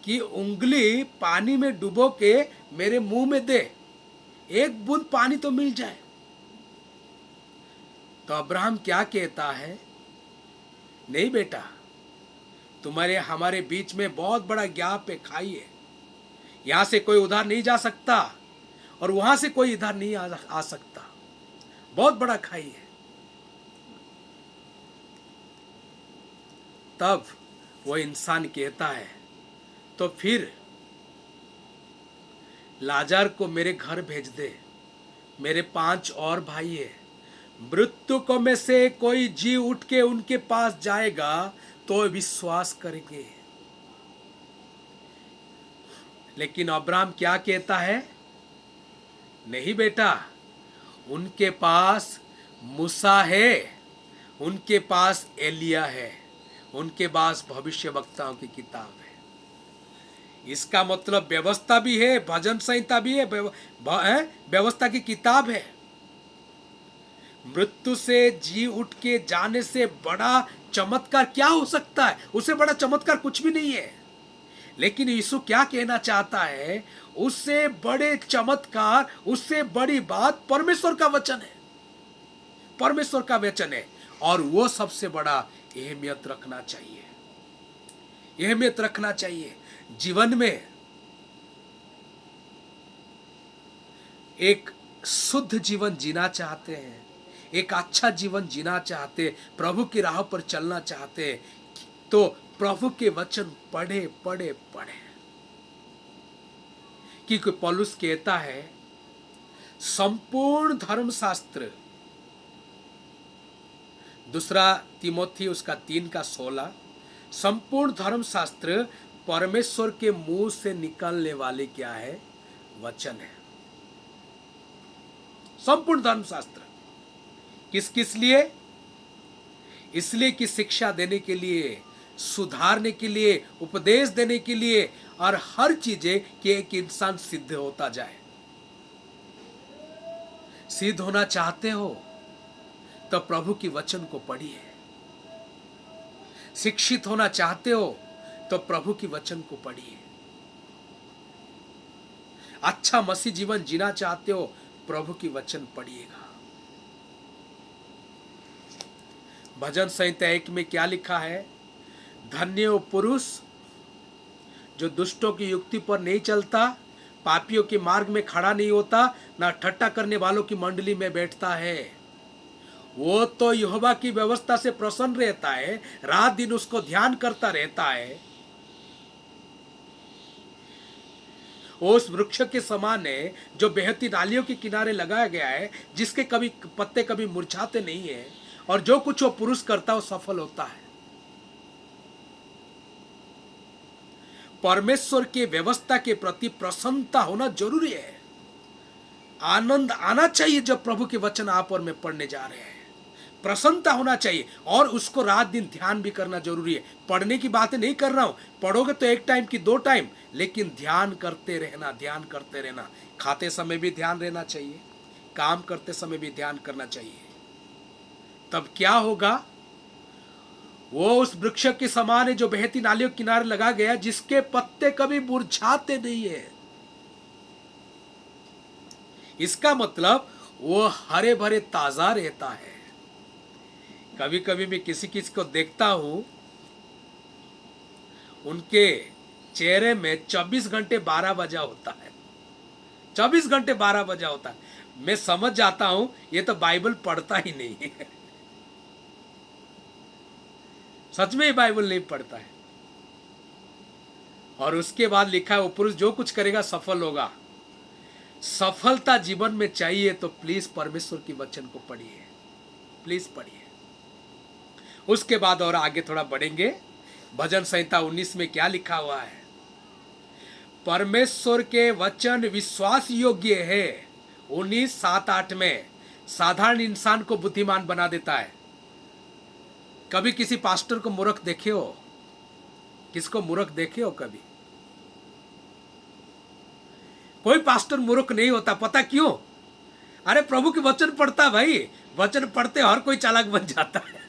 कि उंगली पानी में डुबो के मेरे मुंह में दे, एक बूंद पानी तो मिल जाए। तो अब्राहम क्या कहता है? नहीं बेटा, तुम्हारे हमारे बीच में बहुत बड़ा गैप है, खाई है, यहां से कोई उधर नहीं जा सकता और वहां से कोई इधर नहीं आ सकता, बहुत बड़ा खाई है। तब वो इंसान कहता है, तो फिर लाजर को मेरे घर भेज दे, मेरे 5 और भाई है, मृतकों में से कोई जी उठ के उनके पास जाएगा तो विश्वास करेंगे। लेकिन अब्राहम क्या कहता है? नहीं बेटा, उनके पास मूसा है, उनके पास एलिया है, उनके पास भविष्यवक्ताओं की किताब है। इसका मतलब व्यवस्था भी है, भजन संहिता भी है, व्यवस्था की किताब है। मृत्यु से जी उठ के जाने से बड़ा चमत्कार क्या हो सकता है? उससे बड़ा चमत्कार कुछ भी नहीं है। लेकिन यीशु क्या कहना चाहता है? उससे बड़े चमत्कार, उससे बड़ी बात परमेश्वर का वचन है, परमेश्वर का वचन है, और वो सबसे बड़ा अहमियत रखना चाहिए, अहमियत रखना चाहिए जीवन में। एक शुद्ध जीवन जीना चाहते हैं, एक अच्छा जीवन जीना चाहते, प्रभु की राह पर चलना चाहते, तो प्रभु के वचन पढ़े पढ़े पढ़े। क्योंकि पौलुस कहता है संपूर्ण धर्मशास्त्र, दूसरा तिमोथी उसका 3:16, संपूर्ण धर्मशास्त्र परमेश्वर के मुंह से निकलने वाले क्या है? वचन है। संपूर्ण धर्मशास्त्र किस किस लिए? इसलिए कि शिक्षा देने के लिए, सुधारने के लिए, उपदेश देने के लिए, और हर चीजें कि एक इंसान सिद्ध होता जाए। सिद्ध होना चाहते हो तो प्रभु की वचन को पढ़िए। शिक्षित होना चाहते हो तो प्रभु की वचन को पढ़िए। अच्छा मसीह जीवन जीना चाहते हो, प्रभु की वचन पढ़िएगा। भजन संहिता 1 में क्या लिखा है? धन्य वो पुरुष जो दुष्टों की युक्ति पर नहीं चलता, पापियों के मार्ग में खड़ा नहीं होता, ना ठट्टा करने वालों की मंडली में बैठता है। वो तो यहोवा की व्यवस्था से प्रसन्न रहता है, रात दिन उसको ध्यान करता रहता है। उस वृक्ष के समान है जो बहती नालियों के किनारे लगाया गया है, जिसके कभी पत्ते कभी मुरझाते नहीं है, और जो कुछ वो पुरुष करता है वो सफल होता है। परमेश्वर के व्यवस्था के प्रति प्रसन्नता होना जरूरी है। आनंद आना चाहिए जब प्रभु के वचन आप और मैं पढ़ने जा रहे हैं। प्रसन्नता होना चाहिए, और उसको रात दिन ध्यान भी करना जरूरी है। पढ़ने की बातें नहीं कर रहा हूं, पढ़ोगे तो 1 टाइम की 2 टाइम, लेकिन ध्यान करते रहना, ध्यान करते रहना। खाते समय भी ध्यान रहना चाहिए, काम करते समय भी ध्यान करना चाहिए। तब क्या होगा? वो उस वृक्ष के समान है जो बहती नालियों के किनारे लगा गया, जिसके पत्ते कभी मुरझाते नहीं है। इसका मतलब वो हरे भरे ताजा रहता है। कभी कभी मैं किसी को देखता हूं, उनके चेहरे में 24 घंटे 12 बजा होता है। 24 घंटे 12 बजा होता है। मैं समझ जाता हूं ये तो बाइबल पढ़ता ही नहीं है। सच में ही बाइबल नहीं पढ़ता है। और उसके बाद लिखा है वो पुरुष जो कुछ करेगा सफल होगा। सफलता जीवन में चाहिए तो प्लीज परमेश्वर की वचन को पढ़िए, प्लीज पढ़िए। उसके बाद और आगे थोड़ा बढ़ेंगे। भजन संहिता 19 में क्या लिखा हुआ है? परमेश्वर के वचन विश्वास योग्य है। 19:7-8 में साधारण इंसान को बुद्धिमान बना देता है। कभी किसी पास्टर को मूर्ख देखे हो? किसको मूर्ख देखे हो कभी? कोई पास्टर मूर्ख नहीं होता। पता क्यों? अरे प्रभु के वचन पढ़ता भाई। वचन पढ़ते हर कोई चालाक बन जाता है।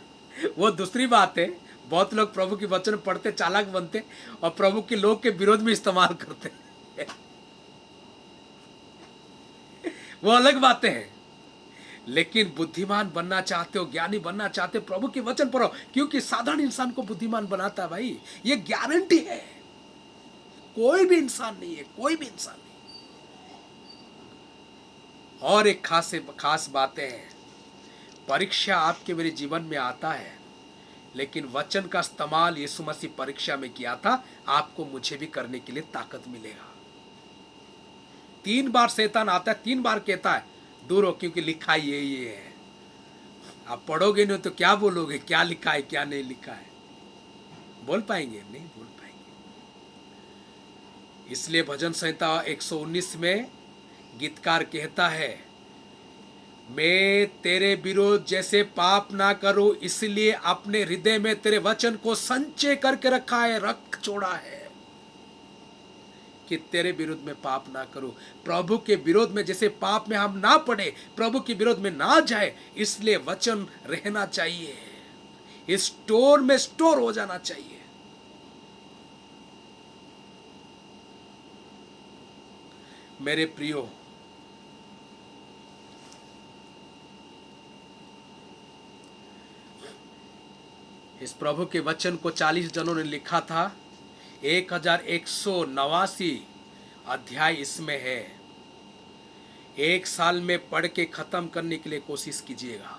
वो दूसरी बात है, बहुत लोग प्रभु के वचन पढ़ते चालाक बनते और प्रभु के लोग के विरोध में इस्तेमाल करते वो अलग बातें हैं। लेकिन बुद्धिमान बनना चाहते हो, ज्ञानी बनना चाहते हो, प्रभु के वचन पढ़ो, क्योंकि साधारण इंसान को बुद्धिमान बनाता है भाई। ये गारंटी है। कोई भी इंसान नहीं है, कोई भी इंसान नहीं। और एक खास बातें हैं। परीक्षा आपके मेरे जीवन में आता है, लेकिन वचन का इस्तेमाल यीशु मसीह परीक्षा में किया था, आपको मुझे भी करने के लिए ताकत मिलेगा। 3 बार शैतान आता है, 3 बार कहता है दूर हो, क्योंकि लिखा ये है। आप पढ़ोगे नहीं तो क्या बोलोगे? क्या लिखा है क्या नहीं लिखा है? बोल पाएंगे? नहीं बोल पाएंगे। इसलिए भजन संहिता 119 में गीतकार कहता है, मैं तेरे विरोध जैसे पाप ना करूं, इसलिए अपने हृदय में तेरे वचन को संचय करके रखा है, रख छोड़ा है कि तेरे विरोध में पाप ना करूं। प्रभु के विरोध में जैसे पाप में हम ना पड़े, प्रभु के विरोध में ना जाए, इसलिए वचन रहना चाहिए, इस स्टोर में स्टोर हो जाना चाहिए। मेरे प्रियो, इस प्रभु के वचन को 40 जनों ने लिखा था। 1189 अध्याय इसमें है। 1 साल में पढ़ के खत्म करने के लिए कोशिश कीजिएगा।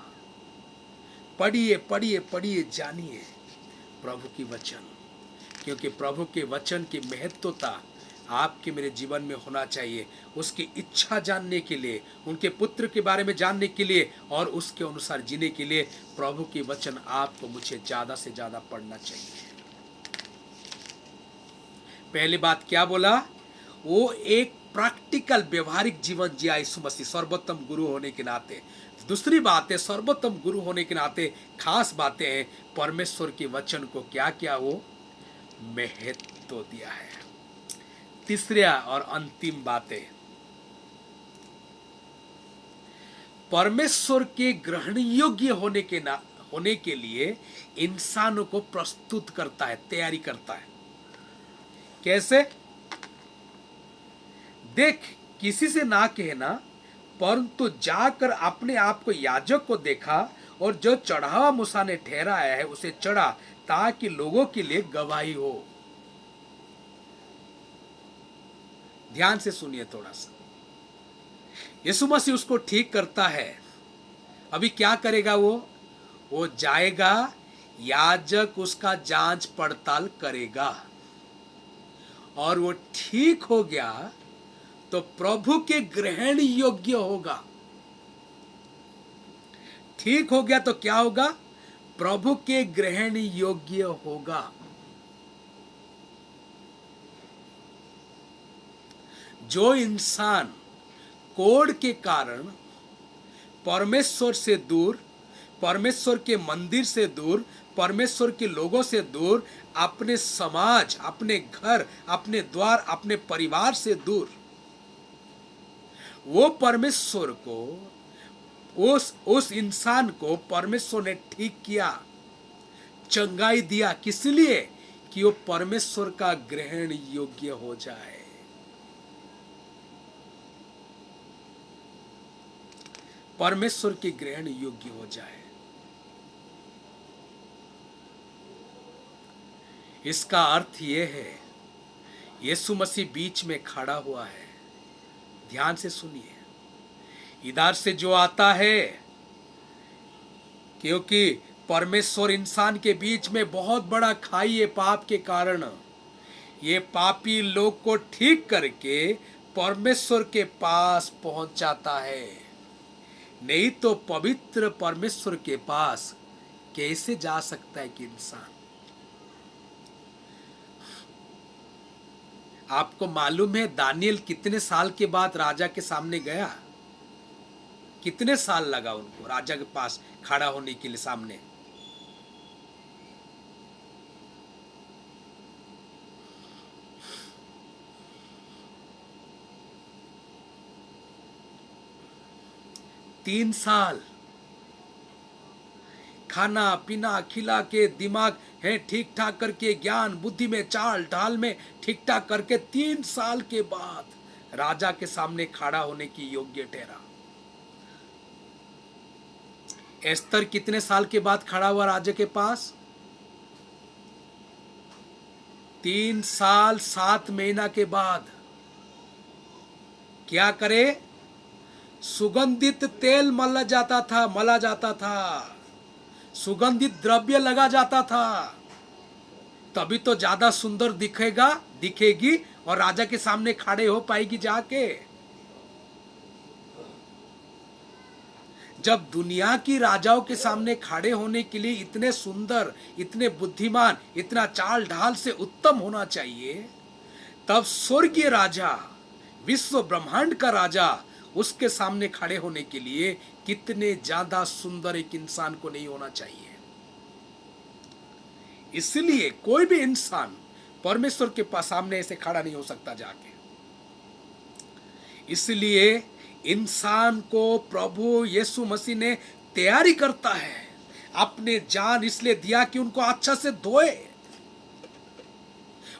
पढ़िए पढ़िए पढ़िए, जानिए प्रभु की वचन, क्योंकि प्रभु के वचन की महत्वता आपके मेरे जीवन में होना चाहिए। उसकी इच्छा जानने के लिए, उनके पुत्र के बारे में जानने के लिए और उसके अनुसार जीने के लिए प्रभु के वचन आपको मुझे ज़्यादा से ज़्यादा पढ़ना चाहिए। पहली बात क्या बोला? वो एक प्रैक्टिकल व्यवहारिक जीवन जिया यीशु मसीह सर्वोत्तम गुरु होने के नाते। दूसरी बात है, सर्वोत्तम गुरु होने के नाते खास बातें हैं, परमेश्वर के वचन को क्या क्या वो महत्व दिया है। तीसरा और अंतिम बातें, परमेश्वर के ग्रहण योग्य होने के लिए इंसानों को प्रस्तुत करता है, तैयारी करता है। कैसे? देख, किसी से ना कहना, परंतु जाकर अपने आप को याजक को देखा और जो चढ़ावा मूसा ने ठहराया है उसे चढ़ा, ताकि लोगों के लिए गवाही हो। ध्यान से सुनिए थोड़ा सा। यीशु मसीह उसको ठीक करता है। अभी क्या करेगा वो जाएगा, याजक उसका जांच पड़ताल करेगा, और वो ठीक हो गया तो प्रभु के ग्रहण योग्य होगा। ठीक हो गया तो क्या होगा? प्रभु के ग्रहण योग्य होगा। जो इंसान कोड के कारण परमेश्वर से दूर, परमेश्वर के मंदिर से दूर, परमेश्वर के लोगों से दूर, अपने समाज, अपने घर, अपने द्वार, अपने परिवार से दूर, वो परमेश्वर को, उस इंसान को परमेश्वर ने ठीक किया, चंगाई दिया। किस लिए? कि वो परमेश्वर का ग्रहण योग्य हो जाए। परमेश्वर के ग्रहण योग्य हो जाए। इसका अर्थ यह है, यीशु मसीह बीच में खड़ा हुआ है। ध्यान से सुनिए। इधर से जो आता है, क्योंकि परमेश्वर इंसान के बीच में बहुत बड़ा खाई है पाप के कारण, ये पापी लोग को ठीक करके परमेश्वर के पास पहुंच जाता है। नहीं तो पवित्र परमेश्वर के पास कैसे जा सकता है कि इंसान? आपको मालूम है दानियल कितने साल के बाद राजा के सामने गया? कितने साल लगा उनको राजा के पास खड़ा होने के लिए सामने? तीन साल खाना पीना खिला के, दिमाग है ठीक ठाक करके, ज्ञान बुद्धि में चाल ढाल में ठीक ठाक करके 3 साल के बाद राजा के सामने खड़ा होने की योग्य ठहरा। एस्तर कितने साल के बाद खड़ा हुआ राजा के पास? 3 साल 7 महीना के बाद। क्या करे? सुगंधित तेल मला जाता था, सुगंधित द्रव्य लगा जाता था, तभी तो ज्यादा सुंदर दिखेगी और राजा के सामने खड़े हो पाएगी जाके। जब दुनिया की राजाओं के सामने खड़े होने के लिए इतने सुंदर, इतने बुद्धिमान, इतना चाल ढाल से उत्तम होना चाहिए, तब स्वर्गीय राजा, विश्व ब्रह्मांड का राजा, उसके सामने खड़े होने के लिए कितने ज्यादा सुंदर एक इंसान को नहीं होना चाहिए। इसलिए कोई भी इंसान परमेश्वर के पास सामने ऐसे खड़ा नहीं हो सकता जाके। इसलिए इंसान को प्रभु यीशु मसीह ने तैयारी करता है। अपने जान इसलिए दिया कि उनको अच्छा से धोए,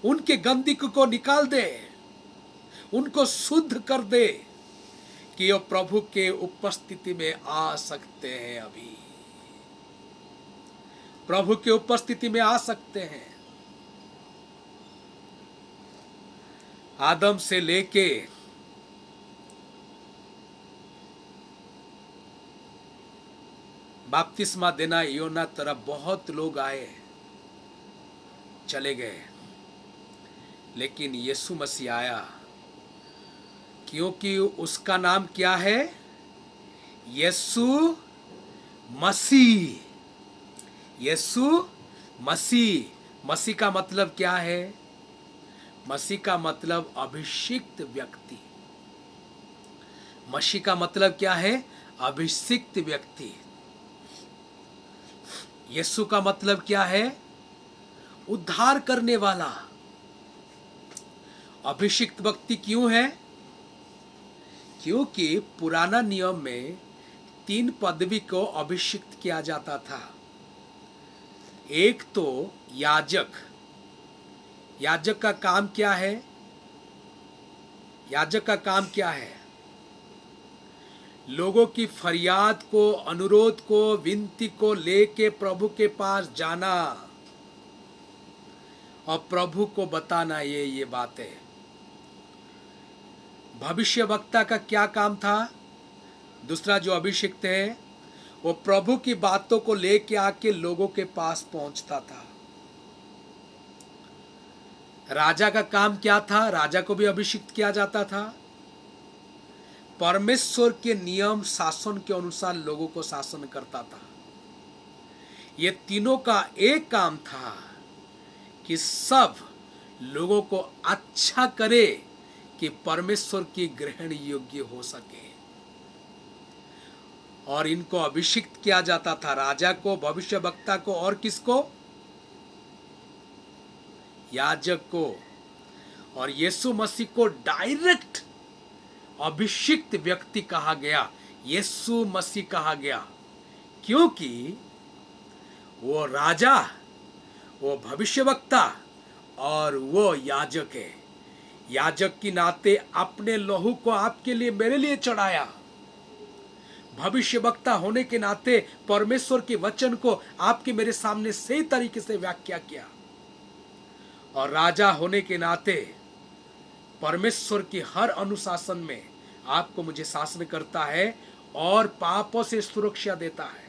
उनके गंदगी को निकाल दे, उनको शुद्ध कर दे, कि वो प्रभु के उपस्थिति में आ सकते हैं। अभी प्रभु के उपस्थिति में आ सकते हैं। आदम से लेके बपतिस्मा देना योना तरफ बहुत लोग आए, चले गए, लेकिन यीशु मसीह आया, क्योंकि उसका नाम क्या है? यीशु मसीह। यीशु मसीह। मसीह का मतलब क्या है? मसीह का मतलब अभिषिक्त व्यक्ति। मसीह का मतलब क्या है? अभिषिक्त व्यक्ति। यीशु का मतलब क्या है? उद्धार करने वाला। अभिषिक्त व्यक्ति क्यों है? क्योंकि पुराना नियम में 3 पदवी को अभिषिक्त किया जाता था। एक तो याजक। याजक का काम क्या है? याजक का काम क्या है? लोगों की फरियाद को, अनुरोध को, विनती को लेके प्रभु के पास जाना और प्रभु को बताना ये बातें। भविष्यवक्ता का क्या काम था? दूसरा जो अभिषिक्त है, वो प्रभु की बातों को लेके आके लोगों के पास पहुंचता था। राजा का काम क्या था? राजा को भी अभिषिक्त किया जाता था। परमेश्वर के नियम शासन के अनुसार लोगों को शासन करता था। ये तीनों का एक काम था कि सब लोगों को अच्छा करे कि परमेश्वर की ग्रहण योग्य हो सके। और इनको अभिषिक्त किया जाता था, राजा को, भविष्यवक्ता को और किसको? याजक को। और यीशु मसीह को डायरेक्ट अभिषिक्त व्यक्ति कहा गया, यीशु मसीह कहा गया, क्योंकि वो राजा, वो भविष्यवक्ता और वो याजक है। याजक की नाते अपने लहू को आपके लिए, मेरे लिए चढ़ाया। भविष्यवक्ता होने के नाते परमेश्वर के वचन को आपके मेरे सामने सही तरीके से व्याख्या किया। और राजा होने के नाते परमेश्वर की हर अनुशासन में आपको मुझे शासन करता है और पापों से सुरक्षा देता है।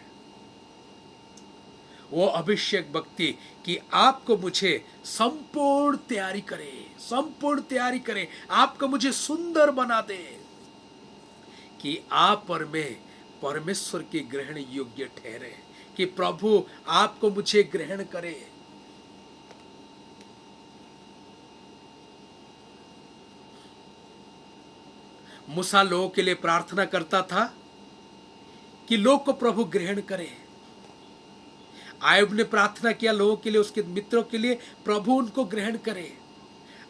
वो अभिषेक व्यक्ति कि आपको मुझे संपूर्ण तैयारी करे, संपूर्ण तैयारी करे, आपको मुझे सुंदर बना दे कि आप और मैं परमेश्वर के ग्रहण योग्य ठहरे, कि प्रभु आपको मुझे ग्रहण करे। मूसा लोगों के लिए प्रार्थना करता था कि लोग को प्रभु ग्रहण करे। आयब ने प्रार्थना किया लोगों के लिए, उसके मित्रों के लिए, प्रभु उनको ग्रहण करे।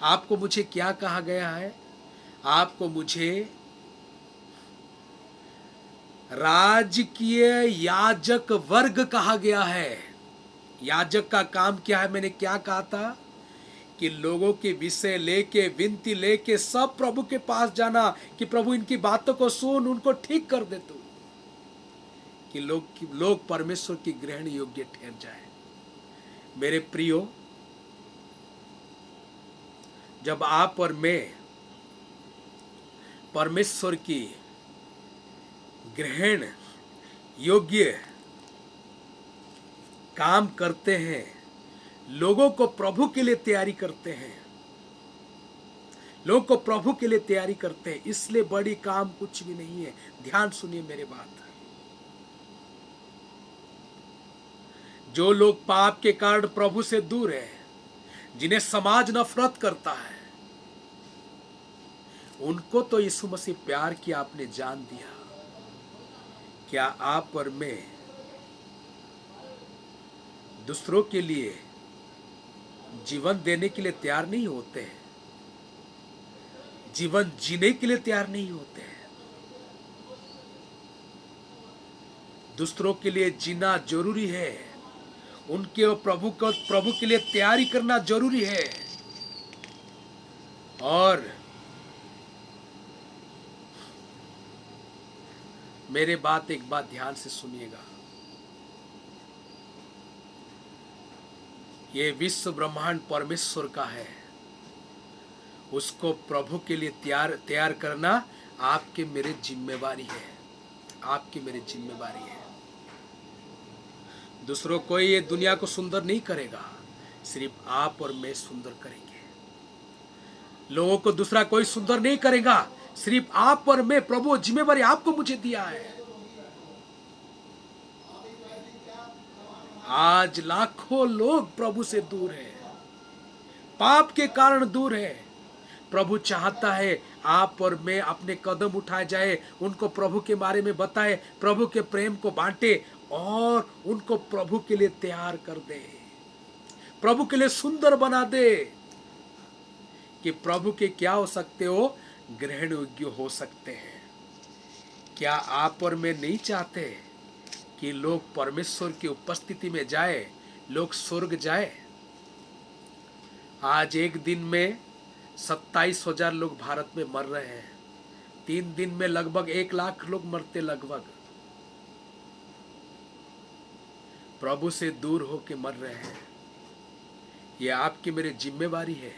आपको मुझे क्या कहा गया है? आपको मुझे राजकीय याजक वर्ग कहा गया है। याजक का काम क्या है? मैंने क्या कहा था कि लोगों के विषय लेके, विनती लेके सब प्रभु के पास जाना कि प्रभु इनकी बातों को सुन, उनको ठीक कर दे तू, कि लोग परमेश्वर की ग्रहण योग्य ठहर जाए। मेरे प्रियो, जब आप और मैं परमेश्वर की ग्रहण योग्य काम करते हैं, लोगों को प्रभु के लिए तैयारी करते हैं, लोगों को प्रभु के लिए तैयारी करते हैं, इसलिए बड़ी काम कुछ भी नहीं है। ध्यान सुनिए मेरे बात। जो लोग पाप के कारण प्रभु से दूर है, जिन्हें समाज नफरत करता है, उनको तो यीशु मसीह प्यार किया, आपने जान दिया। क्या आप और मैं दूसरों के लिए जीवन देने के लिए तैयार नहीं होते हैं? जीवन जीने के लिए तैयार नहीं होते हैं? दूसरों के लिए जीना जरूरी है, उनके और प्रभु के लिए तैयारी करना जरूरी है। और मेरे बात एक बात ध्यान से सुनिएगा, ये विश्व ब्रह्मांड परमेश्वर का है, उसको प्रभु के लिए तैयार करना आपके मेरे जिम्मेवारी है, आपकी मेरी जिम्मेवारी है। दूसरों कोई ये दुनिया को सुंदर नहीं करेगा, सिर्फ आप और मैं सुंदर करेंगे। लोगों को दूसरा कोई सुंदर नहीं करेगा, सिर्फ आप और मैं। प्रभु जिम्मेवारी आपको मुझे दिया है। आज लाखों लोग प्रभु से दूर हैं, पाप के कारण दूर है। प्रभु चाहता है आप और मैं अपने कदम उठाए जाए, उनको प्रभु के बारे में बताए, प्रभु के प्रेम को बांटे और उनको प्रभु के लिए तैयार कर दे, प्रभु के लिए सुंदर बना दे कि प्रभु के क्या हो सकते हो, ग्रहण योग्य हो सकते हैं। क्या आप और मैं नहीं चाहते कि लोग परमेश्वर की उपस्थिति में जाए, लोग स्वर्ग जाए? आज एक दिन में 27,000 लोग भारत में मर रहे हैं, 3 दिन में लगभग 1 लाख लोग मरते लगभग, प्रभु से दूर होके मर रहे हैं। ये आपकी मेरी जिम्मेवारी है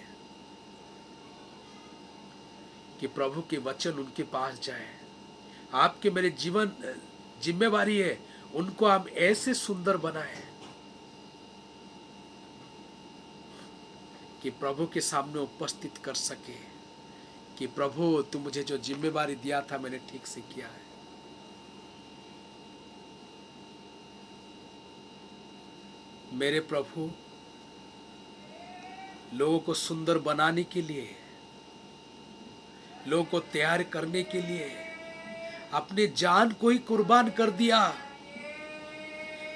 कि प्रभु के वचन उनके पास जाए। आपके मेरे जीवन जिम्मेवारी है उनको हम ऐसे सुंदर बनाए कि प्रभु के सामने उपस्थित कर सके कि प्रभु तू मुझे जो जिम्मेवारी दिया था मैंने ठीक से किया है। मेरे प्रभु लोगों को सुंदर बनाने के लिए, लोगों को तैयार करने के लिए अपने जान को ही कुर्बान कर दिया।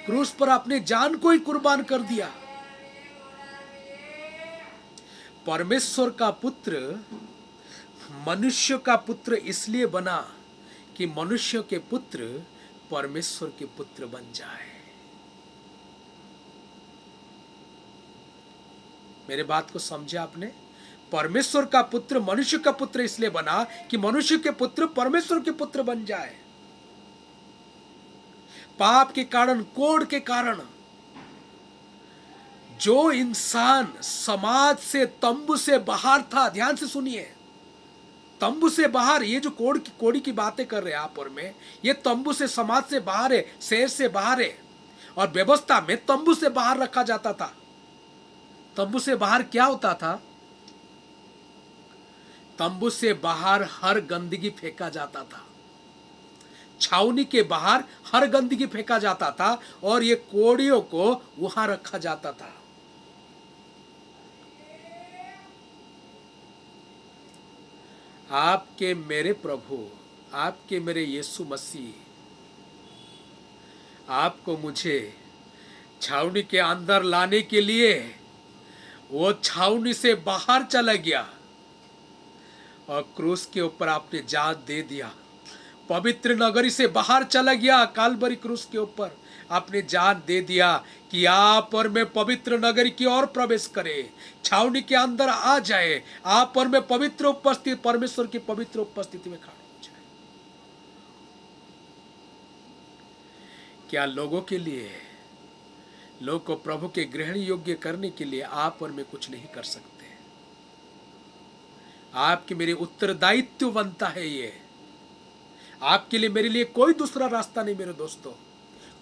क्रूस पर अपने जान को ही कुर्बान कर दिया। परमेश्वर का पुत्र मनुष्य का पुत्र इसलिए बना कि मनुष्य के पुत्र परमेश्वर के पुत्र बन जाए। मेरे बात को समझे आपने? परमेश्वर का पुत्र मनुष्य का पुत्र इसलिए बना कि मनुष्य के पुत्र परमेश्वर के पुत्र बन जाए। पाप के कारण, कोड़ के कारण जो इंसान समाज से, तंबू से बाहर था, ध्यान से सुनिए, तंबू से बाहर, ये जो कोड़ी की बातें कर रहे हैं आप और मैं, ये तंबू से, समाज से बाहर है, शहर से बाहर है। और व्यवस्था में तंबू से बाहर रखा जाता था। तंबू से बाहर क्या होता था? तंबू से बाहर हर गंदगी फेंका जाता था, छावनी के बाहर हर गंदगी फेंका जाता था और ये कोड़ियों को वहां रखा जाता था। आपके मेरे प्रभु, आपके मेरे यीशु मसीह आपको मुझे छावनी के अंदर लाने के लिए वो छावनी से बाहर चला गया और क्रूस के ऊपर आपने जान दे दिया। पवित्र नगरी से बाहर चला गया, कालवरी क्रूस के ऊपर आपने जान दे दिया कि आप और मैं पवित्र नगरी की ओर प्रवेश करें, छावनी के अंदर आ जाए, आप और मैं पवित्र उपस्थिति, परमेश्वर की पवित्र उपस्थिति में खड़े हो जाए। क्या लोगों के लिए, लोग को प्रभु के ग्रहण योग्य करने के लिए आप और मैं कुछ नहीं कर सकते? आपके मेरे उत्तरदायित्व बनता है ये। आपके लिए, मेरे लिए कोई दूसरा रास्ता नहीं मेरे दोस्तों,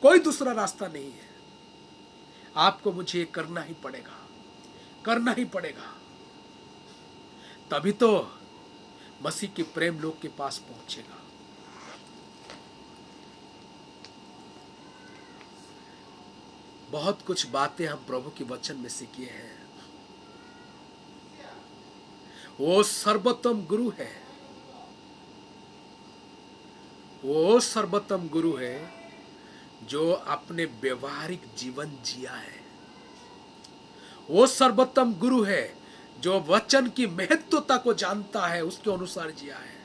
कोई दूसरा रास्ता नहीं है। आपको मुझे ये करना ही पड़ेगा, करना ही पड़ेगा। तभी तो मसीह की प्रेम लोग के पास पहुंचेगा। बहुत कुछ बातें हम प्रभु के वचन में सीखे हैं। वो सर्वोत्तम गुरु है, वो सर्वोत्तम गुरु है जो अपने व्यवहारिक जीवन जिया है। वो सर्वोत्तम गुरु है जो वचन की महत्वता को जानता है, उसके अनुसार जिया है।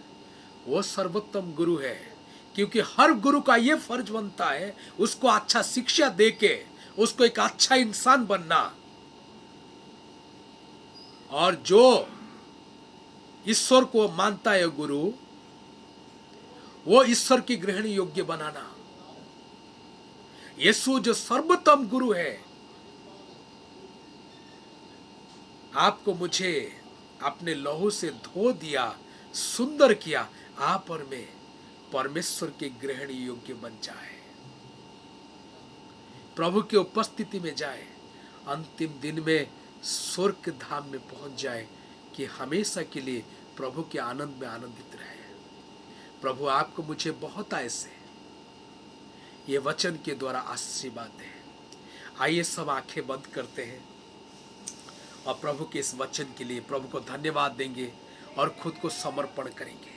वो सर्वोत्तम गुरु है क्योंकि हर गुरु का ये फर्ज बनता है उसको अच्छा शिक्षा देके उसको एक अच्छा इंसान बनना, और जो ईश्वर को मानता है गुरु, वो ईश्वर की ग्रहण योग्य बनाना। यीशु जो सर्वोत्तम गुरु है, आपको मुझे अपने लहू से धो दिया, सुंदर किया, आप और मैं परमेश्वर के ग्रहण योग्य बन जाए। प्रभु की उपस्थिति में जाए, अंतिम दिन में स्वर्ग धाम में पहुंच जाए कि हमेशा के लिए प्रभु के आनंद में आनंदित रहे। प्रभु आपको मुझे बहुत ऐसे ये वचन के द्वारा आशीर्वाद दे। आइए सब आंखें बंद करते हैं और प्रभु के इस वचन के लिए प्रभु को धन्यवाद देंगे और खुद को समर्पण करेंगे।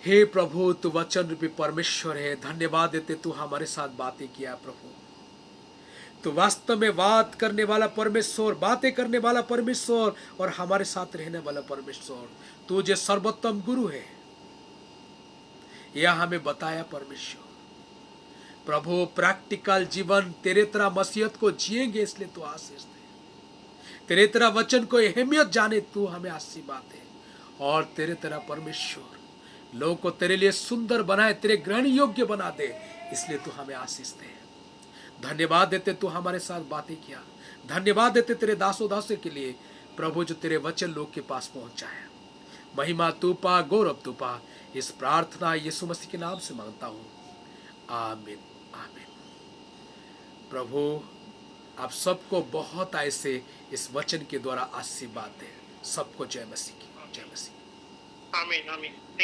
हे प्रभु, तू वचन रूपी परमेश्वर है, धन्यवाद देते तू हमारे साथ बातें किया प्रभु। तू वास्तव में बात करने वाला परमेश्वर, बातें करने वाला परमेश्वर और हमारे साथ रहने वाला परमेश्वर। तू जो सर्वोत्तम गुरु है, यह हमें बताया परमेश्वर। प्रभु प्रैक्टिकल जीवन तेरे तरह मसीहत को जिएंगे, इसलिए तू आशीष दे। तेरे तरह वचन को अहमियत जाने तू हमें आशीर्वाद दे। और तेरे तरह परमेश्वर लोगों को तेरे लिए सुंदर बनाए, तेरे ग्रहण योग्य बना दे, इसलिए तू हमें आशीष दे। धन्यवाद देते तू हमारे साथ बातें किया। धन्यवाद देते तेरे दासों दासों के लिए प्रभु, जो तेरे वचन लोग के पास पहुंचाए। महिमा तू पा, गौरव तू पा। इस प्रार्थना यीशु मसीह के नाम से मांगता हूं, आमीन आमीन। प्रभु आप सबको बहुत ऐसे इस वचन के द्वारा आशीर्वाद दे। सबको जय मसीह की जय मसीह। आमीन आमीन।